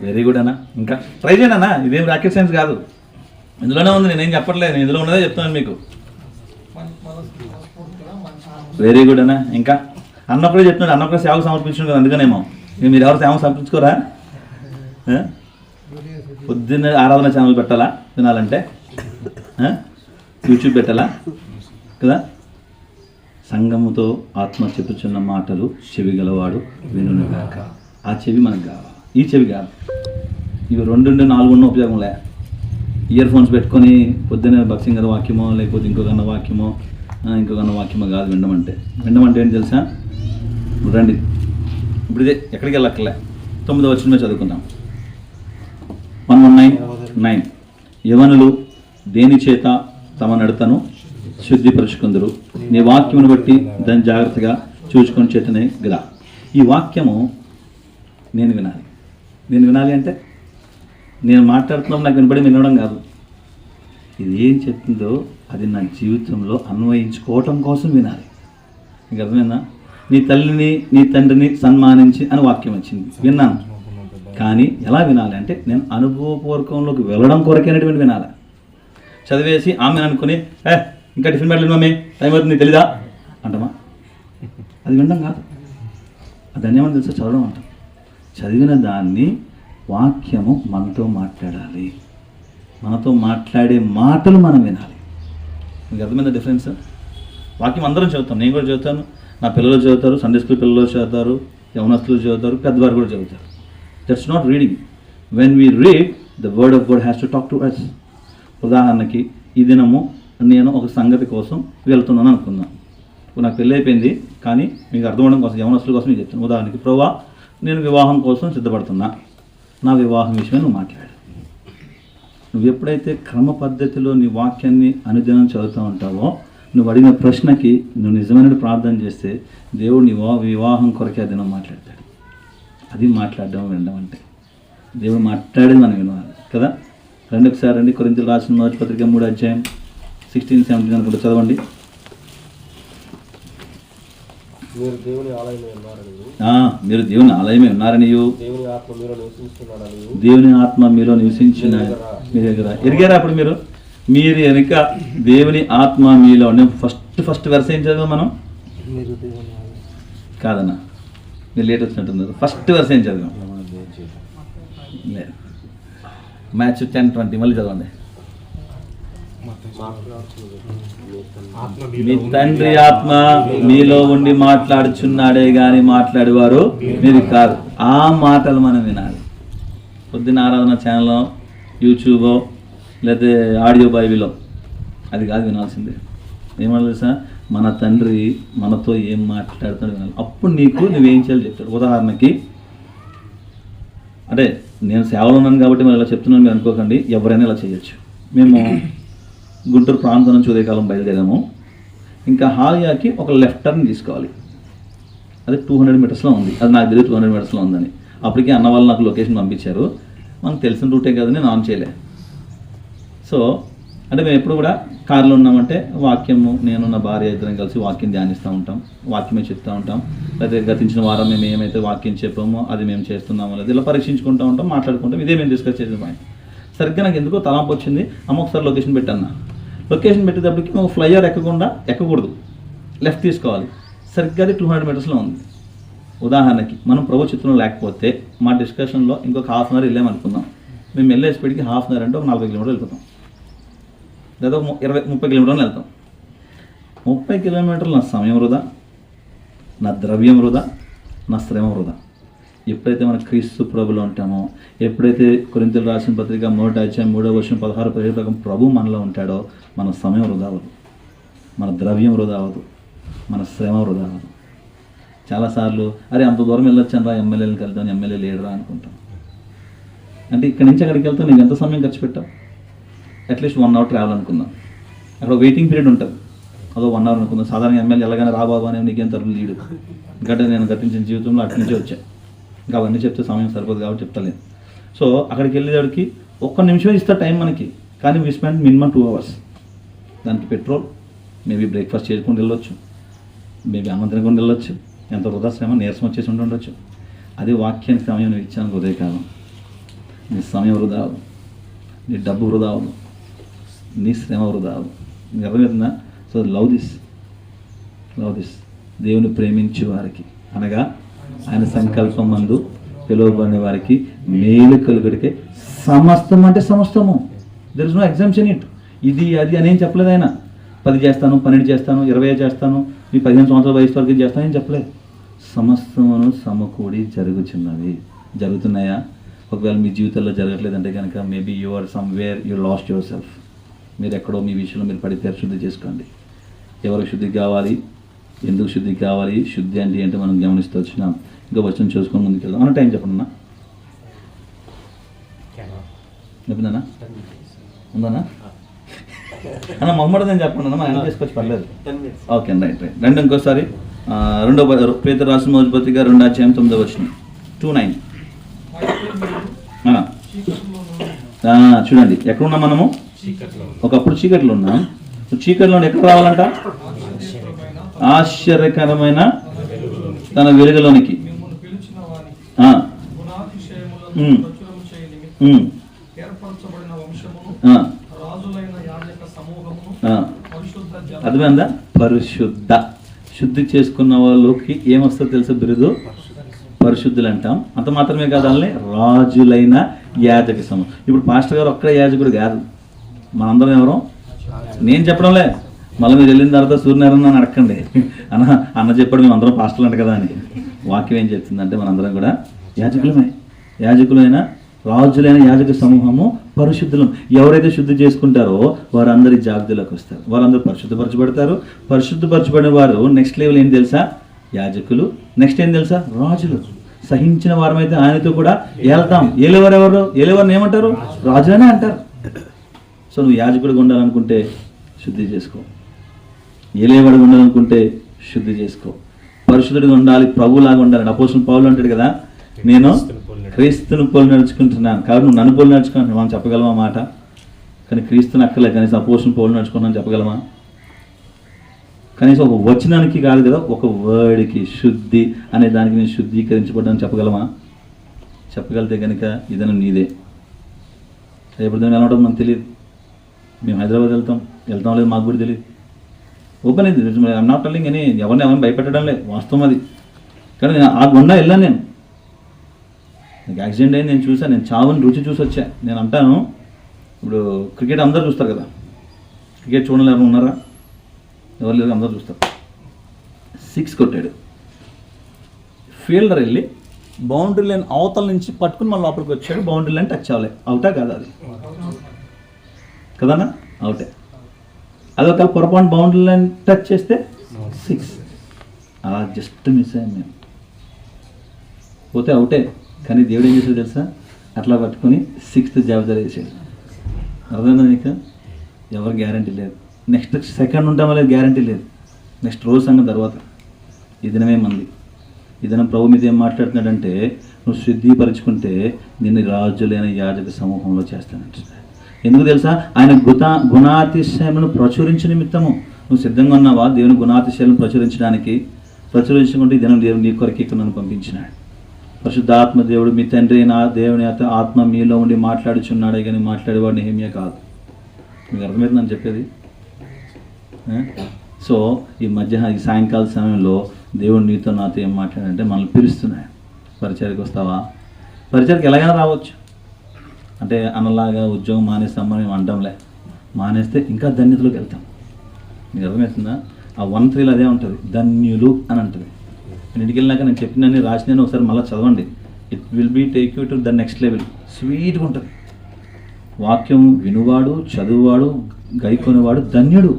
వెరీ గుడ్ అన్న. ఇంకా ట్రై చేయండి అన్న. ఇదేం రాకెట్ సైన్స్ కాదు, ఇందులోనే ఉంది. నేనేం చెప్పట్లేదు, నేను ఇందులో ఉన్నదే చెప్తాను మీకు. వెరీ గుడ్ అన్న. ఇంకా అన్నప్పుడే చెప్తున్నాడు. అన్నప్పుడే సేవకు సమర్పించడం కదా, అందుకనేమో. మీరు ఎవరు సేవకు సమర్పించుకోరా? పొద్దున్న ఆరాధన ఛానల్ పెట్టాలా వినాలంటే? యూట్యూబ్ పెట్టాలా కదా? సంఘముతో ఆత్మ చెప్పుచున్న మాటలు చెవి గలవాడు వినుగాక. ఆ చెవి మనకు కావాలి, ఈ చెవి కాదు. ఇవి 2 4 ఉన్న ఉపయోగం లే. ఇయర్ ఫోన్స్ పెట్టుకొని పొద్దున్నే భక్సింగ్ గారి వాక్యమో లేకపోతే ఇంకొకన్న వాక్యమో వాక్యమో కాదు వినడం అంటే. వినడం అంటే ఏంటి తెలుసా? ఇప్పుడు రండి, ఇప్పుడు ఇదే ఎక్కడికి వెళ్ళక్కర్లే. 9వ వచనమే చదువుకుందాం. 1:9 యవనులు దేని చేత తమ నడతను శుద్ధిపరుచుకుందరు, నీ వాక్యమును బట్టి దాన్ని జాగ్రత్తగా చూసుకొని చేతనే కదా. ఈ వాక్యము నేను వినాలి. నేను వినాలి అంటే నేను మాట్లాడుతున్నప్పుడు నాకు వినడం కాదు. ఇది ఏం చెప్తుందో అది నా జీవితంలో అన్వయించుకోవటం కోసం వినాలి. మీకు అర్థమైందా? నీ తల్లిని నీ తండ్రిని సన్మానించి అని వాక్యం వచ్చింది, విన్నాను. కానీ ఎలా వినాలి అంటే నేను అనుభవపూర్వకంలోకి వెళ్ళడం కొరకైనటువంటి వినాలి. చదివేసి ఆమె అనుకుని ఇంకా టిఫిన్ పెట్టలేదు మమ్మీ, టైం అవుతుంది తెలీదా అంటమా? అది వినడం కాదు. దాన్ని ఏమని తెలుసా? చదవడం అంటాం. చదివిన దాన్ని వాక్యము మనతో మాట్లాడాలి. మనతో మాట్లాడే మాటలు మనం వినాలి. మీకు అర్థమైందా డిఫరెన్స్? వాక్యం అందరం చదువుతాం. నేను కూడా చదువుతాను, నా పిల్లలు చదువుతారు, సండే స్కూల్ పిల్లలు చదువుతారు, యవనస్తులు చదువుతారు, పెద్దవారు కూడా చదువుతారు. That's not reading. When we read, the word of God has to talk to us. ఉదాహరణకి ఈ దినము నేను ఒక సంగతి కోసం వెళ్తున్నాను అనుకుందాం. ఇప్పుడు నాకు పెళ్ళి అయిపోయింది, కానీ మీకు అర్థమవడం కోసం యవనస్తుల కోసం మీకు చెప్తాను. ఉదాహరణకి, ప్రభువా నేను వివాహం కోసం సిద్ధపడుతున్నా, నా వివాహం విషయమే నువ్వు మాట్లాడు. నువ్వు ఎప్పుడైతే క్రమ పద్ధతిలో నీ వాక్యాన్ని అనుదినం చదువుతూ ఉంటావో, నువ్వు అడిగిన ప్రశ్నకి నువ్వు నిజమైన ప్రార్థన చేస్తే దేవుడు నీ వివాహం కొరకే దినం మాట్లాడతాడు. అది మాట్లాడడం వినడం అంటే. దేవుడు మాట్లాడేది మనం వినాలి కదా. ఒకసారి రండి, కొరింథీయులకు రాసిన మొదటి పత్రిక 3:16-17 అనుకుంటూ చదవండి. మీరు దేవుని ఆలయమే ఉన్నారని, మీరు దేవుని ఆలయమే ఉన్నారనియు, దేవుని ఆత్మ మీలో నివసించిన మీ దగ్గర ఎరిగారా? అప్పుడు మీరు వెనుక దేవుని ఆత్మ మీలో. ఫస్ట్ వెర్స్ ఏం చదివాం మనం? కాదన్నా, మీరు లేట్ వచ్చినట్టున్నారు. ఫస్ట్ వెర్స్ ఏం చదివాం? లేదు, మ్యాథ్స్ 10:20 మళ్ళీ చదవండి. మీ తండ్రి ఆత్మ మీలో ఉండి మాట్లాడుచున్నాడే కానీ మాట్లాడేవారు మీరు కాదు. ఆ మాటలు మనం వినాలి. పొద్దున్న ఆరాధన ఛానల్లో, యూట్యూబో లేకపోతే ఆడియో బైబిలో అది కాదు వినాల్సిందే. ఏమన్నా తెలుసా? మన తండ్రి మనతో ఏం మాట్లాడుతాడో వినాలి. అప్పుడు నువ్వేం చేయాలో చెప్తాడు. ఉదాహరణకి, అంటే నేను సేవలో ఉన్నాను కాబట్టి మరి ఇలా చెప్తున్నాను మీరు అనుకోకండి, ఎవరైనా ఇలా చేయొచ్చు. మేము గుంటూరు ప్రాంతం నుంచి ఉదయకాలం బయలుదేరాము. ఇంకా హాలియాకి ఒక లెఫ్ట్ టర్న్ తీసుకోవాలి. అది 200 మీటర్స్లో ఉంది. అది నాకు తెలియదు 200 మీటర్స్లో ఉందని. అప్పటికే అన్న వాళ్ళు నాకు లొకేషన్ పంపించారు. మనకు తెలిసిన రూటే కదని నేను ఆన్ చేయలే. సో అంటే మేము ఎప్పుడు కూడా కారులో ఉన్నామంటే వాక్యము, నేను నా భార్య ఇద్దరం కలిసి వాక్యం ధ్యానిస్తూ ఉంటాం, వాక్యమే చెప్తూ ఉంటాం. లేకపోతే గతించిన వారం మేము ఏమైతే వాక్యం చెప్పామో అది మేము చేస్తున్నామో లేదా ఇలా పరీక్షించుకుంటూ ఉంటాం, మాట్లాడుకుంటాం. ఇదే మేము డిస్కస్ చేసిన పాయింట్. సరిగ్గా నాకు ఎందుకో తలాంపు వచ్చింది, అమ్మ ఒకసారి లొకేషన్ పెట్టన్నా. లొకేషన్ పెట్టేటప్పటికి మేము ఫ్లైఓవర్ ఎక్కకూడదు, లెఫ్ట్ తీసుకోవాలి. సరిగ్గా అది 200 మీటర్స్లో ఉంది. ఉదాహరణకి మనం ప్రభు చిత్రంలో లేకపోతే మా డిస్కషన్లో ఇంకొక హాఫ్ అన్ అవర్ వెళ్ళామనుకుందాం. మేము వెళ్ళే స్పీడ్కి హాఫ్ అన్ అవర్ అంటే ఒక 40 కిలోమీటర్లు వెళ్ళిపోతాం, లేదా 30 కిలోమీటర్లు వెళ్తాం. 30 కిలోమీటర్లు నా సమయం వృధా, నా ద్రవ్యం వృధా, నా శ్రమ వృధా. ఎప్పుడైతే మన క్రీస్తు ప్రభులో ఉంటామో, ఎప్పుడైతే కొరింథీయులకు రాసిన పత్రిక 3:3 ప్రభు మనలో ఉంటాడో మన సమయం వృధా అవ్వదు, మన ద్రవ్యం వృధా అవ్వదు, మన శ్రమ వృధా అవ్వదు. చాలాసార్లు అరే అంత దూరం వెళ్ళొచ్చాను రా, ఎమ్మెల్యేలకు వెళ్తాను, ఎమ్మెల్యే లేడురా అనుకుంటాం. అంటే ఇక్కడి నుంచి అక్కడికి వెళ్తాను, నీకు ఎంత సమయం ఖర్చు పెట్టావు? అట్లీస్ట్ 1 అవర్ ట్రావెల్ అనుకుందాం. అక్కడ వెయిటింగ్ పీరియడ్ ఉంటుంది, అదో 1 అవర్ అనుకుందాం. సాధారణ ఎమ్మెల్యే ఎలాగైనా రాబాబు అని నీకేం తరలి లీడు, ఎందుకంటే నేను గతించిన జీవితంలో అటు నుంచే వచ్చాను. ఇంకా అవన్నీ చెప్తే సమయం సరిపోదు కాబట్టి చెప్తలేదు. సో అక్కడికి వెళ్ళేవాడికి 1 నిమిషం ఇస్తా టైం మనకి, కానీ వి స్పెండ్ మినిమం 2 అవర్స్. దానికి పెట్రోల్, మేబీ బ్రేక్ఫాస్ట్ చేసుకుని వెళ్ళొచ్చు, మేబీ అన్నం తినకుండా వెళ్ళొచ్చు. ఎంత వృధా శ్రమ, నీరసం వచ్చేసి ఉండొచ్చు. అదే వాక్యానికి సమయం నువ్వు ఇచ్చాను ఉదయకాలం, నీ సమయం వృధా అవ్వదు, నీ డబ్బు వృధా అవ్వదు, నీ శ్రమ వృధా అవ్వదు. నీకు అర్థమవుతుందా? So love this. దేవుని ప్రేమించే వారికి, అనగా ఆయన సంకల్పం మందు పిలువబడిన వారికి మేలు కలుగుడికే సమస్తం అంటే సమస్తము. There is no exemption it. ఇది అది అనేం చెప్పలేదు ఆయన. 10 చేస్తాను, 12 చేస్తాను, 20 చేస్తాను, మీ 15 సంవత్సరాల వయసు వరకు చేస్తాను అని చెప్పలేదు. సమస్తమును సమకూడి జరుగుతున్నాయా? ఒకవేళ మీ జీవితంలో జరగట్లేదంటే కనుక maybe you are somewhere you lost yourself. మీరు ఎక్కడో మీ విషయంలో మీరు పడితే శుద్ధి చేసుకోండి. ఎవరికి శుద్ధి కావాలి, ఎందుకు శుద్ధి కావాలి, శుద్ధి అంటే ఏంటో మనం గమనిస్తూ వచ్చినాం. ఇంకా వచ్చిన చూసుకొని ముందుకు వెళ్దాం. అన్న టైం చెప్పండి చెప్పిందన్నా, ఉందన్నా అన్న మొహమ్మద్ అని చెప్పండి అన్న, ఆయన తీసుకొచ్చి పర్లేదు. Okay right. ఇంకోసారి 2 పేతురు రాసిన మొదటి పత్రిక 2:9 29. చూడండి ఎక్కడున్నాం మనము? ఒకప్పుడు చీకట్లో ఉన్నాం. చీకట్లో ఎక్కడ రావాలంట? ఆశ్చర్యకరమైన తన వెలుగులోనికి. అర్థమైందా? పరిశుద్ధ. శుద్ధి చేసుకున్న వాళ్ళకి ఏమొస్తుందో తెలుసా? బిరుదు పరిశుద్ధులు అంటాం. అంత మాత్రమే కాదు, వాళ్ళని రాజులైన యాజక సమూహం. ఇప్పుడు పాస్టర్ గారు ఒక్కడే యాజకుడు కాదు, మనందరం ఎవరో. నేను చెప్పడంలే, మళ్ళీ మీరు వెళ్ళిన తర్వాత సూర్యనారాయణ అని అడగండి. అన్న చెప్పాడు మేము అందరం పాస్టర్లు అంట కదా అని. వాక్యం ఏం చెప్తుందంటే మనందరం కూడా యాజకులైన రాజులైన యాజక సమూహము పరిశుద్ధులం. ఎవరైతే శుద్ధి చేసుకుంటారో వారందరి జాగ్రత్తలోకి వస్తారు, వారందరూ పరిశుద్ధపరచబడతారు. పరిశుద్ధపరచబడిన వారు నెక్స్ట్ లెవెల్ ఏంటి తెలుసా? యాజకులు. నెక్స్ట్ ఏం తెలుసా? రాజులు. సహించిన వారమైతే ఆయనతో కూడా వెళ్తాం. ఏలేవారిని ఏమంటారు? రాజులనే అంటారు. సో నువ్వు యాజకుడిగా ఉండాలనుకుంటే శుద్ధి చేసుకో, ఏలేవాడిగా ఉండాలనుకుంటే శుద్ధి చేసుకో, పరిశుద్ధుడిగా ఉండాలి, ప్రభులాగా ఉండాలి. అపోస్తలుడు పౌలు అంటాడు కదా, నేను క్రీస్తుని పోలి నడుచుకుంటున్నాను కాబట్టి నువ్వు నన్ను పోలి నడుచుకుంటున్నావు మనం చెప్పగలమా మాట? కానీ క్రీస్తుని అక్కర్లేదు, కనీసం అపోస్తలుడు పౌలు నడుచుకున్నాను చెప్పగలమా? కనీసం ఒక వచనానికి కాదు కదా, ఒక వర్డ్కి శుద్ధి అనే దానికి నేను శుద్ధీకరించబడ్డాను చెప్పగలమా? చెప్పగలితే కనుక ఇదనం నీదే. రేపటి ఎలా ఉంటుందో మనకు తెలియదు. మేము హైదరాబాద్ వెళ్తాం లేదు మాకు కూడా తెలియదు. ఓపెన్ అయింది. ఐఎమ్ నాట్ టెల్లింగ్ అని ఎవరిని భయపెట్టడం లేదు, వాస్తవం అది. కానీ నేను ఆ గుండా వెళ్ళాను. నాకు యాక్సిడెంట్ అయింది, నేను చూసాను, నేను చావుని రుచి చూసి వచ్చా. నేను అంటాను, ఇప్పుడు క్రికెట్ అందరూ చూస్తారు కదా, క్రికెట్ చూడలేదు ఎవరు ఉన్నారా? ఎవరు లేదు, అందరూ చూస్తారు. 6 కొట్టాడు, ఫీల్డర్ వెళ్ళి బౌండరీ లైన్ అవతల నుంచి పట్టుకుని మన లోపలికి వచ్చాడు. బౌండరీ లైన్ టచ్ అవ్వలేదు. అవుటా కాదా? అది కదన్నా, అవుటే. అది ఒక పొరపాటు బౌండరీ లైన్ టచ్ చేస్తే 6. అలా జస్ట్ మిస్ అయ్యాం మేము. పోతే అవుటే. కానీ దేవుడు ఏం చేశాడు తెలుసా? అట్లా పట్టుకొని 6th జాబితా వేసాడు. అర్థమైందా నీకు? ఎవరు గ్యారంటీ లేదు. నెక్స్ట్ సెకండ్ ఉంటామో లేదు గ్యారంటీ లేదు. నెక్స్ట్ రోజు సంగతి తర్వాత. ఈ దినమే మంది. ఈ దినం ప్రభు మీద ఏం మాట్లాడుతున్నాడంటే, నువ్వు శుద్ధీపరుచుకుంటే నిన్ను రాజులైన యాజక సమూహంలో చేస్తానంట. ఎందుకు తెలుసా? ఆయన గుణాతిశయములను ప్రచురించే నిమిత్తము. నువ్వు సిద్ధంగా ఉన్నావా దేవుని గుణాతిశయాలను ప్రచురించుకుంటే ఈ దినం దేవుడు నీ కొరకు ఇక్కడ నన్ను పంపించినాడు. పరిశుద్ధాత్మ దేవుడు మీ తండ్రి అయిన దేవుని ఆత్మ మీలో ఉండి మాట్లాడుచున్నాడే కానీ మాట్లాడేవాడు నెహెమ్యా కాదు. మీకు అర్థమవుతుందని చెప్పేది. సో ఈ సాయంకాల సమయంలో దేవుడు నీతో నాతో ఏం మాట్లాడంటే మనల్ని పిలుస్తున్నాడు. పరిచర్యకు వస్తావా? పరిచర్యకు ఎలాగైనా రావచ్చు. అంటే అన్నలాగా ఉద్యోగం మానేస్తామని మేము అంటాంలే. మానేస్తే ఇంకా ధన్యతలోకి వెళ్తాం. మీకు అర్థమవుతుందా? ఆ 1-3 అదే ఉంటుంది, ధన్యులు అని అంటుంది. నేను ఇంటికి వెళ్ళినాక నేను చెప్పినని రాసినాను ఒకసారి మళ్ళీ చదవండి. It will be take you to the next level. స్వీట్గా ఉంటుంది. వాక్యం వినువాడు, చదువువాడు, గైకొనేవాడు ధన్యుడు.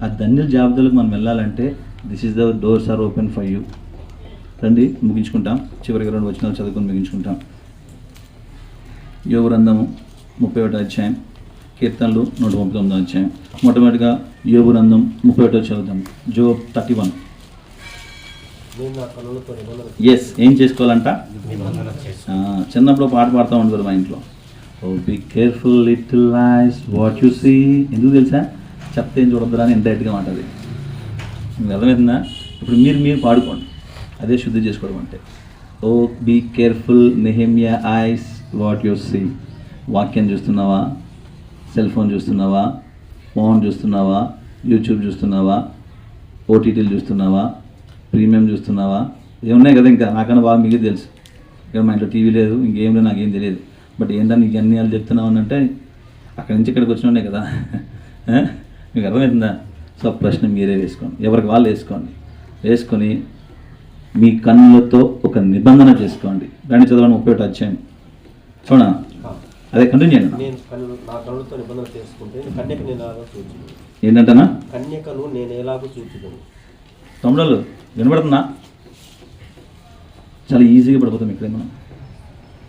ఆ ధన్యుల జాబితాలకు మనం వెళ్ళాలంటే this is the doors are open for you. రండి, ముగించుకుంటాం. చివరికి 2 వచనాలు చదువుకొని ముగించుకుంటాం. యోబు గ్రంథము 31వ అధ్యాయం, కీర్తనలు 139వ అధ్యాయం. మొట్టమొదటిగా యోబు గ్రంథం 31 చదువుతాం. జోబ్ 31. ఎస్, ఏం చేసుకోవాలంట? చిన్నప్పుడు పాట పాడుతూ ఉంటారు మా ఇంట్లో. Oh be careful little eyes what you see. ఎందుకు తెలుసా? చెప్తే ఏం చూడద్దురా అని ఇండైరెక్ట్గా మాట్లాడి. మీకు అర్థమవుతుందా? ఇప్పుడు మీరు పాడుకోండి. అదే శుద్ధి చేసుకోవడం అంటే. Oh be careful Nehemiah eyes what you see. వాక్యం చూస్తున్నావా? సెల్ ఫోన్ చూస్తున్నావా? ఫోన్ చూస్తున్నావా? యూట్యూబ్ చూస్తున్నావా? ఓటీటీలు చూస్తున్నావా? ప్రీమియం చూస్తున్నావా? ఏమున్నాయి కదా, ఇంకా నాకన్నా బాగా మీకు తెలుసు. ఇక్కడ మా ఇంట్లో టీవీ లేదు, ఇంకేం లేదు, నాకేం తెలియదు. బట్ ఏంటని నీకు అన్ని వాళ్ళు చెప్తున్నావు అని అంటే అక్కడి నుంచి ఇక్కడికి వచ్చిన కదా. మీకు అర్థమవుతుందా? సో ప్రశ్న మీరే వేసుకోండి, ఎవరికి వాళ్ళు వేసుకొని మీ కన్నులతో ఒక నిబంధన చేసుకోండి. దాన్ని చదవండి. 31వ అధ్యాయం చూడ, అదే కంటిన్యూ చేయండి. ఏంటంటనా? కన్యకను నేను ఎలాగో చూచుదును. తమ్ముళ్ళు వినబడుతుందా? చాలా ఈజీగా పడిపోతాం ఇక్కడే. మనం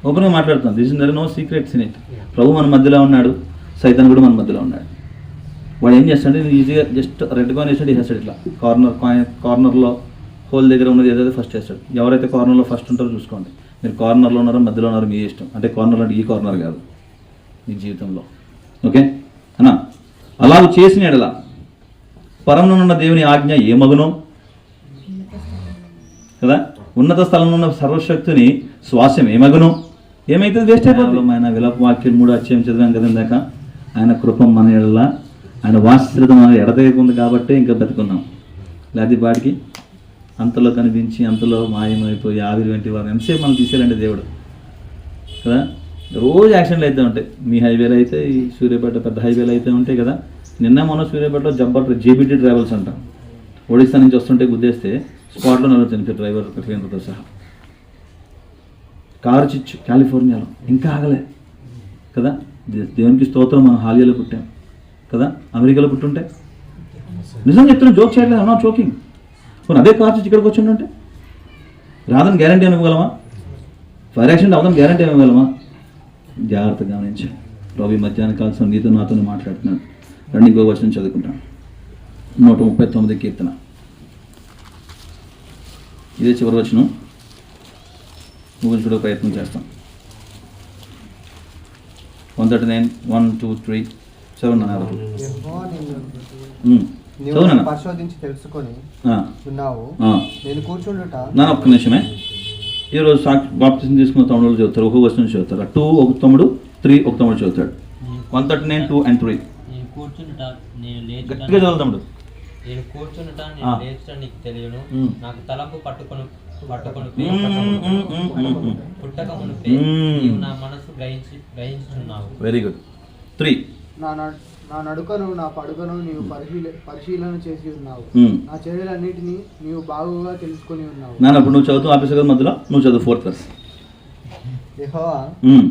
ఓపెన్గా మాట్లాడుతాం. This is no secrets in it. ప్రభు మన మధ్యలో ఉన్నాడు, సైతాన్ కూడా మన మధ్యలో ఉన్నాడు. వాడు ఏం చేస్తాడంటే ఈజీగా జస్ట్ రెడ్ కాయిన్ వేస్తాడు, వేసేస్తాడు. ఇట్లా కార్నర్లో హోల్ దగ్గర ఉన్నది ఏదైతే ఫస్ట్ వేస్తాడు. ఎవరైతే కార్నర్లో ఫస్ట్ ఉంటారో చూసుకోండి. మీరు కార్నర్లో ఉన్నారో మధ్యలో ఉన్నారో మీ ఇష్టం. అంటే కార్నర్ అంటే ఈ కార్నర్ కాదు, మీ జీవితంలో. ఓకే అన్నా? అలాగ చేసిన ఎడల పరమునున్న దేవుని ఆజ్ఞ ఏమగునో కదా, ఉన్నత స్థలంలో ఉన్న సర్వశక్తిని శ్వాసం ఏమగునో, ఏమైతే వేస్ట్ అయిపోతుంది. ఆయన విలాప వాక్యం 3వ అధ్యాయం చదివాం కదా ఇందాక. ఆయన కృపం మన ఎడల, ఆయన వాత్సల్యత మన ఎడతెగకుంది కాబట్టి ఇంకా బతుకున్నాం. లేకపోతే వాడికి అంతలో కనిపించి అంతలో మాయమైపోయి ఆవిరి వంటి వారు ఎంతసేపు మనం తీసేయాలంటే దేవుడు కదా. రోజు యాక్సిడెంట్లు అయితే ఉంటాయి. మీ హైవేలు అయితే, ఈ సూర్యాపేట పెద్ద హైవేలు అయితే ఉంటాయి కదా. నిన్న మొన్న సూర్యాపేటలో జేబీటీ ట్రావెల్స్ అంటాం. ఒడిశా నుంచి వస్తుంటే గుద్దేస్తే స్పాట్లో నలుగురు చనిపోయారు, డ్రైవర్ కేంద్రంతో సహా. కారు చిచ్చు కాలిఫోర్నియాలో, ఇంకా ఆగలే కదా. దేవునికి స్తోత్రం, మనం హాలియాలో పుట్టాం కదా, అమెరికాలో పుట్టుంటే. నిజం చెప్తున్నా, జోక్ చేయట్లేదు, అన్నా జోకింగ్. కొన్ని అదే కార్ చిచ్చు ఇక్కడికి వచ్చిందంటే రాదని గ్యారంటీ ఇవ్వగలమా? ఫైర్ యాక్సిడెంట్ అవదని గ్యారంటీ ఇవ్వగలమా? జాగ్రత్తగా గమనించాను. ప్రభు మధ్యాహ్నం కాల్సిన నీతో నాతో మాట్లాడుతున్నాను. రండి, ఇంకో వచనం చదువుకుంటాను. 139 కీర్తన, ఇదే చివరి వచనం. ముగించుకోవడానికి ప్రయత్నం చేస్తాం. 139, 1, 2, 3, 7 అన్నారు. పరిశోధించి తెలుసుకొని ఉన్నావు. నేను కూర్చుండుట. ఒక్క నిమిషమే. ఈరోజు బాప్తిజం తీసుకున్న తమ్ముడు చదువుతారు, ఒక వచనం చదువుతారు. 2 ఒక తమ్ముడు, 3 ఒక తమ్ముడు చదువుతాడు. 139, 2 and 3. గట్టిగా చదువు తమ్ముడు. నేను కూర్చుండుట, నేను లేచుట నీకు తెలియను. నాకు తలంపు పట్టుకొని పుట్టక మునుపే నీవు నా మనసు గ్రహించుచున్నావు. Very good. 3. నా నడుకను నా పడుకను నీవు పరిశీలన చేసి ఉన్నావు. నా చర్యలన్నిటినీ నీవు బాగుగా తెలుసుకొని ఉన్నావు. ఇప్పుడు నువ్వు చదువుతూ ఆఫీసర్ మధ్యలో నువ్వు చదువు 4th verse. యెహోవా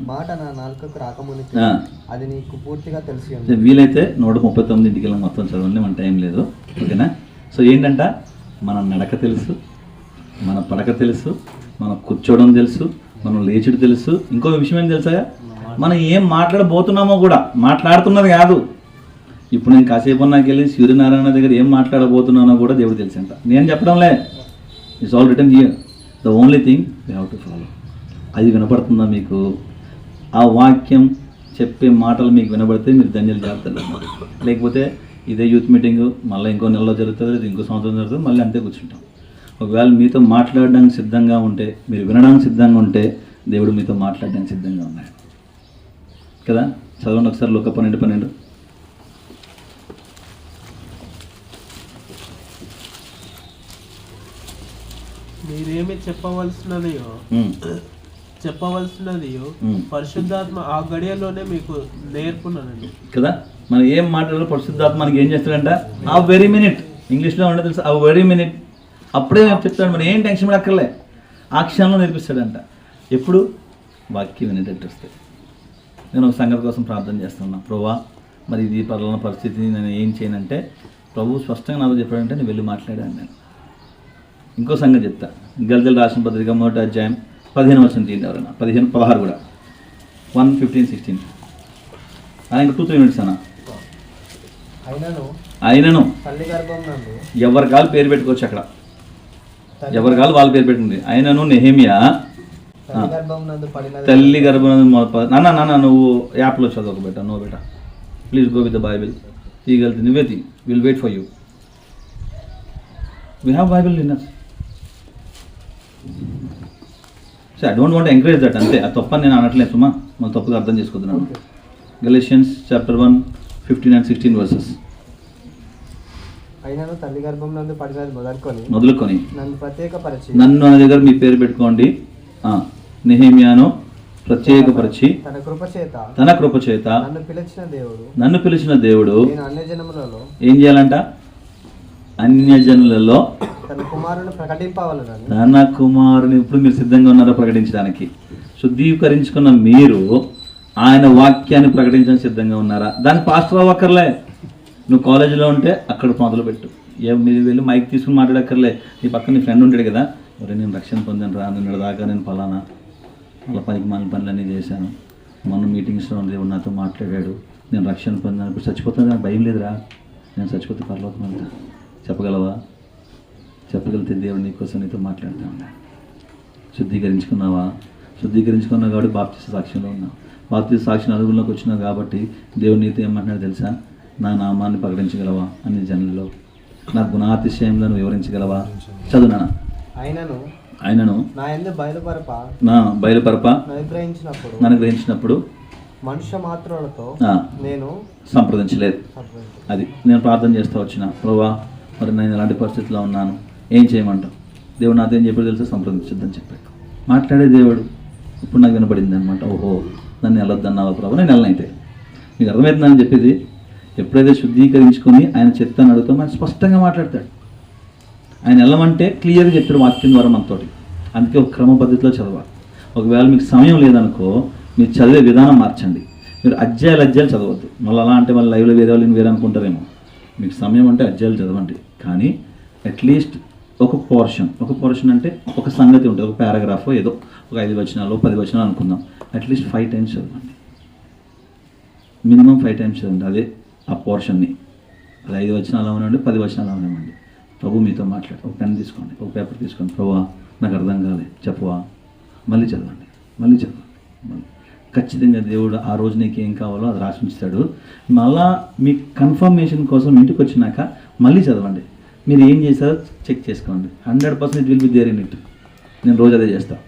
మాట నా నాలుకకు రాకమునుపు అది నీకు పూర్తిగా తెలిసి ఉంది. వీలైతే 139 ఇంటికి వెళ్ళి మొత్తం చదవండి, మన టైం లేదు. ఓకేనా? సో ఏంటంట, మన నడక తెలుసు, మన పడక తెలుసు, మనం కూర్చోవడం తెలుసు, మనం లేచుడు తెలుసు. ఇంకో విషయం ఏం తెలుసా? మనం ఏం మాట్లాడబోతున్నామో కూడా, మాట్లాడుతున్నది కాదు. ఇప్పుడు నేను కాసేపు నాకు వెళ్ళి సూర్యనారాయణ దగ్గర ఏం మాట్లాడబోతున్నానో కూడా దేవుడు తెలుసంట. నేను చెప్పడంలే, it's all written here. The only thing we have to follow. అది వినపడుతుందా మీకు? ఆ వాక్యం చెప్పే మాటలు మీకు వినబడితే మీరు ధన్యులు జాగ్రత్తలు. లేకపోతే ఇదే యూత్ మీటింగ్ మళ్ళీ ఇంకో నెలలో జరుగుతుంది, లేదా ఇంకో సంవత్సరం జరుగుతుంది, మళ్ళీ అంతే కూర్చుంటాం. ఒకవేళ మీతో మాట్లాడడానికి సిద్ధంగా ఉంటే, మీరు వినడానికి సిద్ధంగా ఉంటే, దేవుడు మీతో మాట్లాడడానికి సిద్ధంగా ఉన్నాడు కదా. చదవండి ఒకసారి లూకా 12:12. మీరేమి చెప్పవలసినది పరిశుద్ధాత్మ ఆ గడియలోనే మీకు నేర్పున్నానండి కదా. మనం ఏం మాట్లాడాలో పరిశుద్ధాత్మ మనకి ఏం చేస్తాడంట, ఆ వెరీ మినిట్. ఇంగ్లీష్లో ఉండే తెలుసు, ఆ వెరీ మినిట్. అప్పుడే చెప్తాడు, మనం ఏం టెన్షన్ పడక్కర్లే, ఆ క్షణంలో నేర్పిస్తాడంట. ఎప్పుడు వాక్యం వినేటట్టు వస్తే. నేను ఒక సంగతి కోసం ప్రార్థన చేస్తున్నా, ప్రభువా మరి ఇది పలానా పరిస్థితిని నేను ఏం చేయనంటే, ప్రభు స్పష్టంగా నాతో చెప్పాడంటే నేను వెళ్ళి మాట్లాడాను. నేను ఇంకో సంగతి చెప్తా. గల్తీయుల రాసిన పత్రిక 1వ అధ్యాయం 15 వచనం తీయండి ఎవరైనా. 15-16 కూడా. 1:15-16. ఇంకా 2-3 minutes అన్న. అయినను తల్లి గర్భం నందు ఎవరి కాలు పేరు పెట్టుకోవచ్చు అక్కడ, ఎవరి కాలు వాళ్ళు పేరు పెట్టుకుంది. అయినను నెహెమియా తల్లి గర్భం. నాన్న నువ్వు యాప్లో చదవకు బెట, నో బెట, please go with the Bible. తీయగలితే నువ్వే తీ, will wait for you. We have Bible in us. So I don't want encourage that, అంతే. అది తప్పని నేను అనట్లేదు సుమా, మనం తప్పుగా అర్థం చేసుకుంటున్నాను. Galatians chapter 1:15 and 16 verses. అయినను తల్లి గర్భం నందు పడినది మొదలుకొని నన్ను ప్రత్యేకపరిచి, నన్ను అనే దగ్గర మీ పేరు పెట్టుకోండి. నెహెమియాను ప్రత్యేకపరిచి తన కృప చేత నన్ను పిలిచిన దేవుడు నేను అన్యజనములలో ఏం చేయాలంట, అన్యజనులలో తన కుమారుని ప్రకటింపవలెనని. తన కుమారుని ఇప్పుడు మీరు సిద్ధంగా ఉన్నారా ప్రకటించడానికి? శుద్ధీకరించుకున్న మీరు ఆయన వాక్యాన్ని ప్రకటించడానికి సిద్ధంగా ఉన్నారా? దానికి పాస్టర్ అవ్వక్కర్లే. నువ్వు కాలేజీలో ఉంటే అక్కడ మొదలుపెట్టు. మీరు వెళ్ళి మైక్ తీసుకుని మాట్లాడక్కర్లే. నీ పక్కన నీ ఫ్రెండ్ ఉంటాడు కదా, మరి నేను రక్షణ పొందాను రా, నిన్న దాకా నేను ఫలానా అలా పనికి మాలిన పనులన్నీ చేశాను, మొన్న మీటింగ్స్లో దేవుడు నాతో మాట్లాడాడు, నేను రక్షణ పొందాను, ఇప్పుడు చచ్చిపోతాను, నాకు భయం లేదురా, నేను చచ్చిపోతే పరలోకం వెళ్తా. చెప్పగలవా? చెప్పగలిగితే దేవుడు నీకోసం నీతో మాట్లాడుతూ ఉన్నాడు. శుద్ధీకరించుకున్నావా? శుద్ధీకరించుకున్నావు కాబట్టి బాప్తిస్మ సాక్ష్యంలో ఉన్నావు. బాప్తిస్మ సాక్ష్యం అదుగులోకి వచ్చినావు కాబట్టి దేవుడు నీతో ఏమంటున్నాడు తెలుసా? నా నామాన్ని ప్రకటించగలవా అన్ని జనులలో, నా గుణాతిశయంలో వివరించగలవా? చదువునా. ఆయనను నా యందు బయలుపరప నన్ను గ్రహించినప్పుడు మనుష్య మాత్రులతో నేను సంప్రదించలేదు. అది నేను ప్రార్థన చేస్తూ వచ్చిన, ప్రభువా మరి నేను ఎలాంటి పరిస్థితిలో ఉన్నాను, ఏం చేయమంటావు? దేవుడు నాతో ఏం చెప్పాడు తెలుసా? సంప్రదించొద్దని చెప్పాడు. మాట్లాడే దేవుడు ఇప్పుడు నాకు వినపడింది అనమాట. ఓహో, నన్ను వెళ్ళొద్దన్నావా ప్రభు? నేను వెళ్ళనైతే. మీకు అర్థమవుతుందని చెప్పేది. ఎప్పుడైతే శుద్ధీకరించుకొని ఆయన చెప్తాను అడుగుతామో ఆయన స్పష్టంగా మాట్లాడతాడు. ఆయన వెళ్ళమంటే క్లియర్గా చెప్తాడు వాక్యం ద్వారా మనతోటి. అందుకే ఒక క్రమ పద్ధతిలో చదవాలి. ఒకవేళ మీకు సమయం లేదనుకో, మీరు చదివే విధానం మార్చండి. మీరు అధ్యాయాలు చదవద్దు. మళ్ళీ అలా అంటే మళ్ళీ లైవ్లో వేరే వాళ్ళు వేరే అనుకుంటారేమో. మీకు సమయం అంటే అధ్యాయాలు చదవండి, కానీ అట్లీస్ట్ ఒక పోర్షన్ అంటే ఒక సంగతి ఉంటుంది, ఒక పారాగ్రాఫ్ ఏదో ఒక 5 వచనాలు 10 వచనాలు అనుకుందాం. అట్లీస్ట్ 5 times చదవండి, మినిమం 5 times చదవండి. అదే ఆ పోర్షన్ని. అది 5 వచనాలు అవనండి, 10 వచనాలు అవనివ్వండి. ప్రభు మీతో మాట్లాడు. ఒక పెన్ తీసుకోండి, ఒక పేపర్ తీసుకోండి. ప్రభువా నాకు అర్థం కాలే, చెప్పవా? మళ్ళీ చదవండి. ఖచ్చితంగా దేవుడు ఆ రోజు నీకు ఏం కావాలో అది రాసి ఉంచుతాడు. మళ్ళా మీ కన్ఫర్మేషన్ కోసం ఇంటికి వచ్చినాక మళ్ళీ చదవండి. మీరు ఏం చేశారో చెక్ చేసుకోండి. 100% it will be there in it. నేను రోజు అదే చేస్తాను,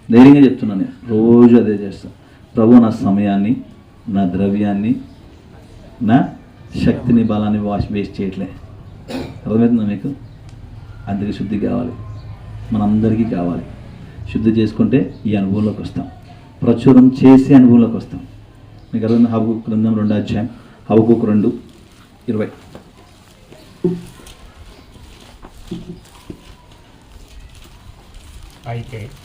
ధైర్యంగా చెప్తున్నాను. నేను రోజు అదే చేస్తాను. ప్రభు నా సమయాన్ని, నా ద్రవ్యాన్ని, నా శక్తిని, బలాన్ని వేస్ట్ చేయట్లే. అర్థమవుతుందా మీకు? అందుకే శుద్ధి కావాలి, మనందరికీ కావాలి. శుద్ధి చేసుకుంటే ఈ అనుభవంలోకి వస్తాం, ప్రచురం చేసే అనుభవంలోకి వస్తాం. మీకు అర్థం? హబక్కూకు గ్రంథం 2వ అధ్యాయం, హబక్కూకు 2:20.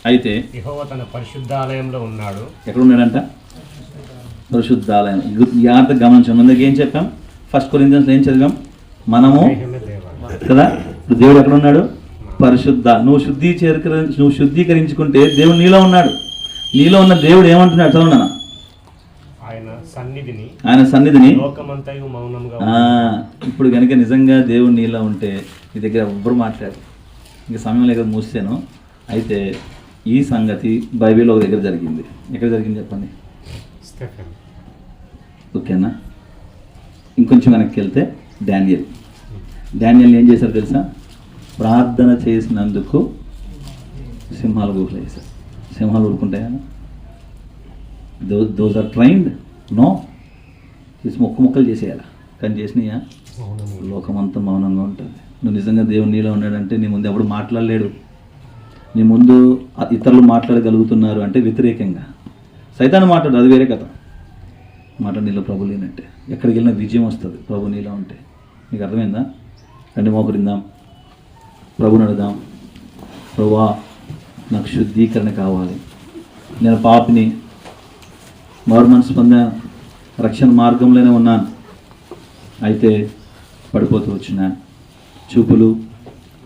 అయితే యెహోవా తన పరిశుద్ధాలయంలో ఉన్నాడు. ఎక్కడ ఉన్నాడంట? పరిశుద్ధాలయం. జాగ్రత్తగా గమనించాం. మన దగ్గర ఏం చెప్పాం? 1 కొరింథియన్స్ ఏం చదివాం మనము కదా? ఇప్పుడు దేవుడు ఎక్కడ ఉన్నాడు? పరిశుద్ధ. నువ్వు శుద్ధీకరించుకుంటే దేవుడు నీలో ఉన్నాడు. నీలో ఉన్న దేవుడు ఏమంటున్నాడు? చదవండి. ఆయన సన్నిధిని ఇప్పుడు కనుక నిజంగా దేవుడు నీలో ఉంటే నీ దగ్గర ఎవ్వరు మాట్లాడు. ఇంకా సమయం లేక మూసాను. అయితే ఈ సంగతి బైబిల్లో ఒక దగ్గర జరిగింది. ఎక్కడ జరిగింది చెప్పండి? ఓకేనా? ఇంకొంచెం వెనక్కి వెళ్తే డానియల్ ఏం చేశారు తెలుసా? ప్రార్థన చేసినందుకు సింహాలు గుహలు వేశారు. సింహాలు ఊరుకుంటాయా? Those are trained? నో. చేసి ముక్కలు చేసేయాలి. కానీ చేసినాయా? లోకమంతా మౌనంగా ఉంటుంది. నువ్వు నిజంగా దేవుని నీలో ఉన్నాడంటే నీ ముందు ఎవడు మాట్లాడలేడు. నీ ముందు ఇతరులు మాట్లాడగలుగుతున్నారు అంటే వ్యతిరేకంగా. సైతాను మాట్లాడు, అది వేరే కథ. మాట నీలో ప్రభు లేనంటే ఎక్కడికి వెళ్ళినా విజయం వస్తుంది ప్రభు నీలో ఉంటే. నీకు అర్థమైందా? రండి మోకరిందాం, ప్రభుని అడుగుదాం. ప్రభువా, నాకు శుద్ధీకరణ కావాలి. నేను పాపిని, మారు మనసు పొందాను, రక్షణ మార్గంలోనే ఉన్నాను, అయితే పడిపోతూ వచ్చినాను. చూపులు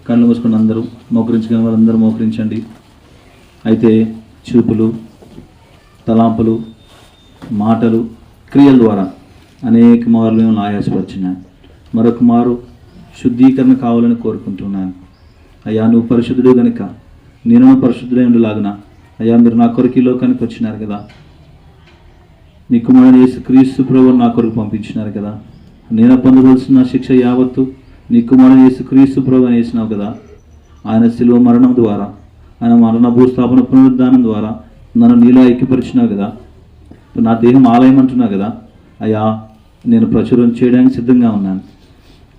కళ్ళు మూసుకుని అందరూ మోకరించుకుని వారందరూ మోకరించండి. అయితే చూపులు, తలాంపులు, మాటలు, క్రియల ద్వారా అనేక మార్లు మిమ్మల్ని ఆయాసపరిచినాను. మరొక మారు శుద్ధీకరణ కావాలని కోరుకుంటున్నాను. అయ్యా, నువ్వు పరిశుద్ధుడు కనుక నేను పరిశుద్ధుడై ఉండేలాగున అయ్యా మీరు నా కొరకు ఈ లోకానికి వచ్చినారు కదా. నీ కుమారుడు యేసుక్రీస్తు ప్రభువును నా కొరకు పంపించినారు కదా. నేను పొందవలసిన శిక్ష యావత్తు నీ కుమారుడు యేసుక్రీస్తు ప్రభువుని వేసినావు కదా. ఆయన శిలువ మరణం ద్వారా, ఆయన మరణ భూస్థాపన పునరుద్ధానం ద్వారా నన్ను నీలో ఐక్యపరిచినావు కదా. నా దేహం ఆలయం అంటున్నావు కదా. అయ్యా, నేను ప్రచురం చేయడానికి సిద్ధంగా ఉన్నాను.